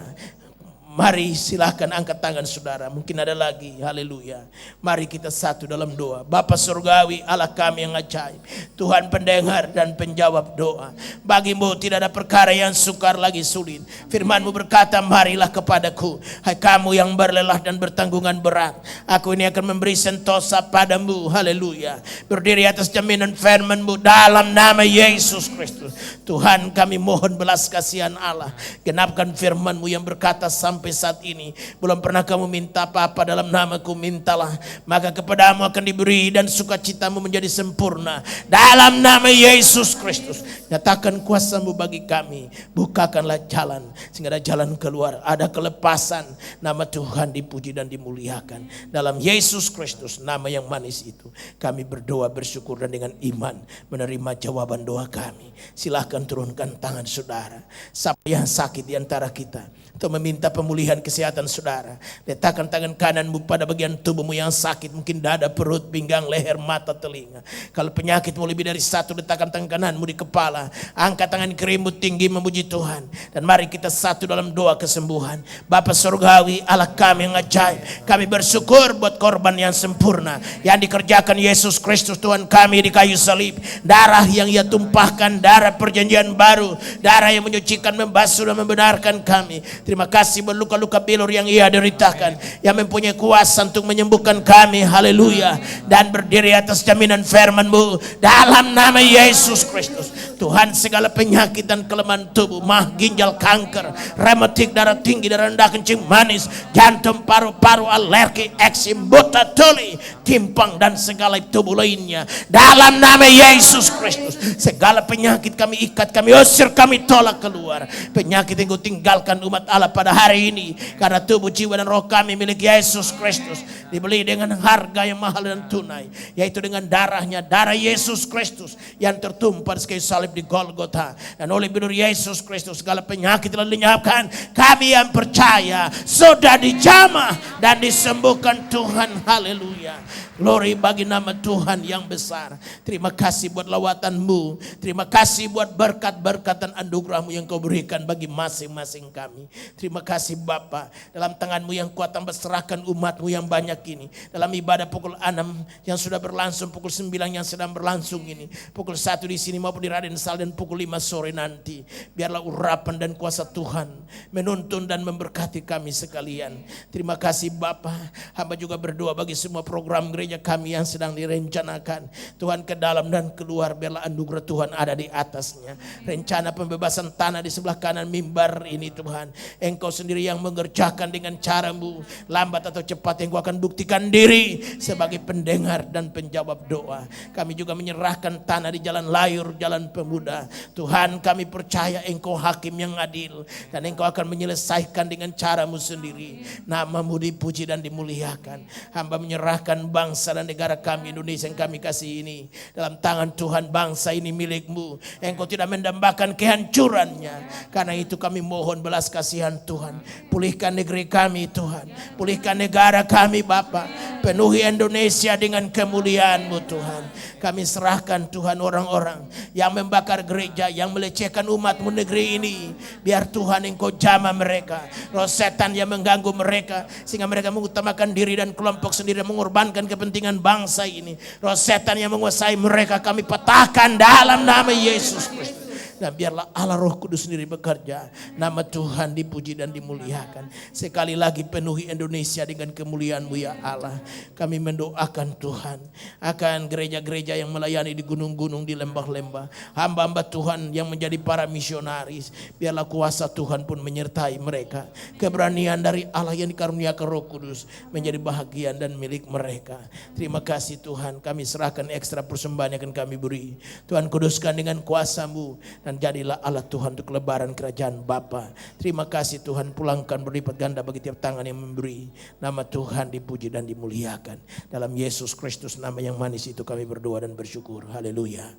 Speaker 1: Mari silahkan angkat tangan saudara. Mungkin ada lagi. Haleluya. Mari kita satu dalam doa. Bapa Surgawi, Allah kami yang ajaib, Tuhan pendengar dan penjawab doa. Bagi-Mu tidak ada perkara yang sukar lagi sulit. Firman-Mu berkata, marilah kepadaku, hai kamu yang berlelah dan bertanggungan berat, aku ini akan memberi sentosa padamu. Haleluya. Berdiri atas jaminan firman-Mu dalam nama Yesus Kristus. Tuhan, kami mohon belas kasihan Allah. Genapkan firman-Mu yang berkata, sampai saat ini belum pernah kamu minta apa-apa dalam namaku, mintalah maka kepadamu akan diberi, dan sukacitamu menjadi sempurna dalam nama Yesus Kristus. Nyatakan kuasa-Mu bagi kami, bukakanlah jalan sehingga ada jalan keluar, ada kelepasan. Nama Tuhan dipuji dan dimuliakan dalam Yesus Kristus, nama yang manis itu. Kami berdoa, bersyukur, dan dengan iman menerima jawaban doa kami. Silahkan turunkan tangan saudara. Siapa yang sakit di antara kita untuk meminta pemulihan kesehatan saudara, letakkan tangan kananmu pada bagian tubuhmu yang sakit, mungkin dada, perut, pinggang, leher, mata, telinga. Kalau penyakitmu lebih dari satu, letakkan tangan kananmu di kepala, angkat tangan kirimu tinggi memuji Tuhan, dan mari kita satu dalam doa kesembuhan. Bapa Surgawi, Allah kami yang ajaib, kami bersyukur buat korban yang sempurna yang dikerjakan Yesus Kristus Tuhan kami di kayu salib. Darah yang Ia tumpahkan, darah perjanjian baru, darah yang menyucikan, membasuh dan membenarkan kami. Terima kasih berluka-luka bilur yang Ia deritakan, yang mempunyai kuasa untuk menyembuhkan kami. Haleluya. Dan berdiri atas jaminan firman-Mu dalam nama Yesus Kristus. Tuhan, segala penyakit dan kelemahan tubuh, mah, ginjal, kanker, rematik, darah tinggi, darah rendah, kencing manis, jantung, paru-paru, alergi, eksim, buta tuli, timpang, dan segala tubuh lainnya dalam nama Yesus Kristus. Segala penyakit kami ikat, kami usir, kami tolak keluar. Penyakit yang Kau tinggalkan umat Allah pada hari ini, karena tubuh, jiwa, dan roh kami milik Yesus Kristus, dibeli dengan harga yang mahal dan tunai, yaitu dengan darahnya, darah Yesus Kristus yang tertumpah di kayu salib salib di Golgota. Dan oleh bidur Yesus Kristus segala penyakit telah dilenyapkan. Kami yang percaya sudah dijamah dan disembuhkan Tuhan. Haleluya. Glory bagi nama Tuhan yang besar. Terima kasih buat lawatanmu. Terima kasih buat berkat-berkat dan anugerahmu yang kau berikan bagi masing-masing kami. Terima kasih Bapa. Dalam tanganmu yang kuat tambah serahkan umatmu yang banyak ini. Dalam ibadah pukul 6 yang sudah berlangsung, pukul 9 yang sedang berlangsung ini. Pukul 1 di sini maupun di Raden Sal dan pukul 5 sore nanti. Biarlah urapan dan kuasa Tuhan menuntun dan memberkati kami sekalian. Terima kasih Bapa. Hamba juga berdoa bagi semua program gereja kami yang sedang direncanakan. Tuhan ke dalam dan keluar, biarlah anugerah Tuhan ada di atasnya. Rencana pembebasan tanah di sebelah kanan mimbar ini Tuhan, Engkau sendiri yang mengerjakan dengan caramu. Lambat atau cepat Engkau akan buktikan diri sebagai pendengar dan penjawab doa. Kami juga menyerahkan tanah di Jalan Layur, Jalan Pemuda. Tuhan, kami percaya Engkau hakim yang adil dan Engkau akan menyelesaikan dengan caramu sendiri. Namamu dipuji dan dimuliakan. Hamba menyerahkan bangsa dan negara kami Indonesia yang kami kasih ini dalam tangan Tuhan. Bangsa ini milikmu. Engkau tidak mendambakan kehancurannya. Karena itu kami mohon belas kasihan Tuhan. Pulihkan negeri kami Tuhan. Pulihkan negara kami Bapa. Penuhi Indonesia dengan kemuliaan-Mu Tuhan. Kami serahkan Tuhan orang-orang yang membakar gereja, yang melecehkan umat-Mu negeri ini. Biar Tuhan Engkau jamah mereka. Roh setan yang mengganggu mereka sehingga mereka mengutamakan diri dan kelompok sendiri, mengorbankan kepentingan bangsa ini. Roh setan yang menguasai mereka kami patahkan dalam nama Yesus Kristus. Dan biarlah Allah Roh Kudus sendiri bekerja. Nama Tuhan dipuji dan dimuliakan. Sekali lagi penuhi Indonesia dengan kemuliaan-Mu ya Allah. Kami mendoakan Tuhan akan gereja-gereja yang melayani di gunung-gunung, di lembah-lembah. Hamba-hamba Tuhan yang menjadi para misionaris. Biarlah kuasa Tuhan pun menyertai mereka. Keberanian dari Allah yang dikaruniakan Roh Kudus menjadi bahagian dan milik mereka. Terima kasih Tuhan. Kami serahkan ekstra persembahan yang akan kami beri. Tuhan kuduskan dengan kuasa-Mu. Dan jadilah Allah Tuhan untuk lebaran kerajaan Bapa. Terima kasih Tuhan, pulangkan berlipat ganda bagi tiap tangan yang memberi. Nama Tuhan dipuji dan dimuliakan. Dalam Yesus Kristus nama yang manis itu kami berdoa dan bersyukur. Haleluya.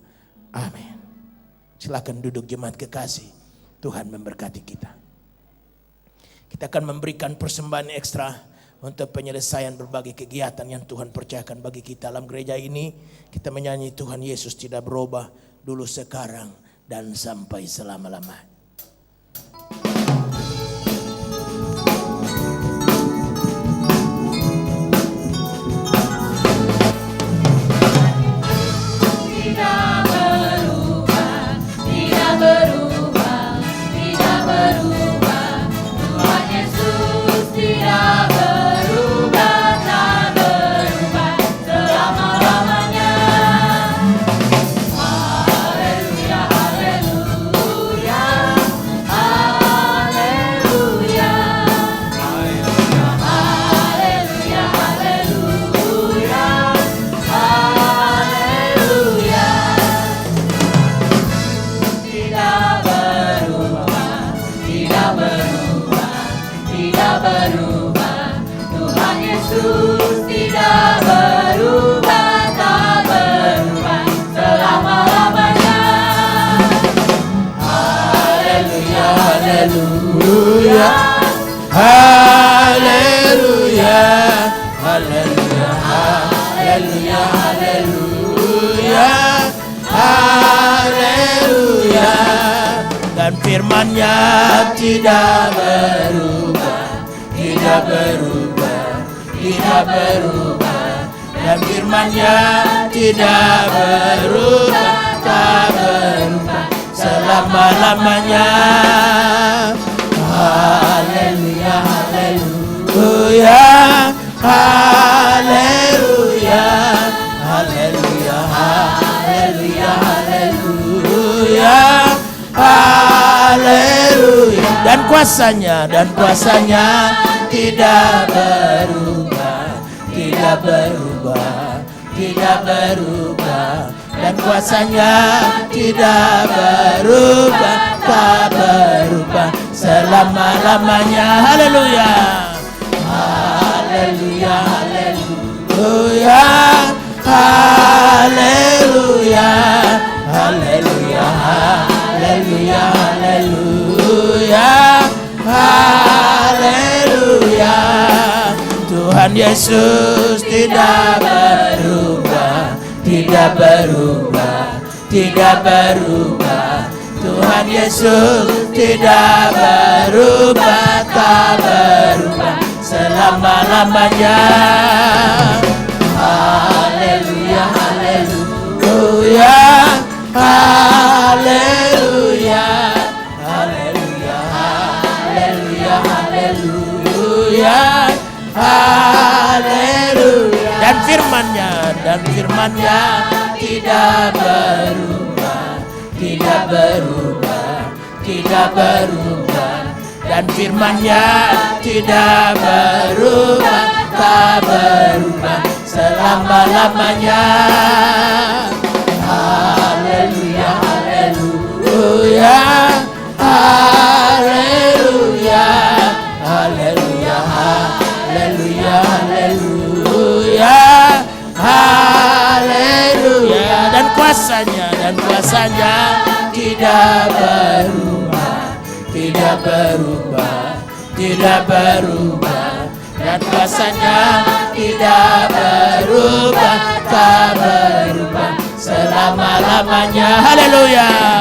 Speaker 1: Amin. Silakan duduk jemaat kekasih. Tuhan memberkati kita. Kita akan memberikan persembahan ekstra untuk penyelesaian berbagai kegiatan yang Tuhan percayakan bagi kita dalam gereja ini. Kita menyanyi Tuhan Yesus tidak berubah dulu, sekarang, dan sampai selama-lamanya. Haleluya, haleluya, haleluya, haleluya, haleluya, haleluya. Dan firman-Nya tidak berubah, tidak berubah, tidak berubah. Dan firman-Nya tidak berubah, tak berubah selama-lamanya. Haleluya, haleluya, haleluya, haleluya, haleluya, haleluya, haleluya. Dan kuasanya tidak berubah, tidak berubah, tidak berubah. Dan kuasanya tidak berubah, tak berubah selama-lamanya. Haleluya, haleluya, haleluya, haleluya, haleluya. Tuhan Yesus tidak berubah, tidak berubah, tidak berubah. Tuhan Yesus tidak berubah, tak berubah selama-lamanya. Haleluya, haleluya, haleluya, haleluya, haleluya, haleluya, haleluya. Dan firman-Nya tidak berubah, tidak berubah, tidak berubah. Dan firman-Nya tidak berubah, tak berubah selama-lamanya. Haleluya, haleluya, haleluya, haleluya, haleluya, haleluya, haleluya. Dan kuasanya tidak berubah, tidak berubah, tidak berubah. Dan kuasanya tidak berubah, tak berubah selama-lamanya. Haleluya.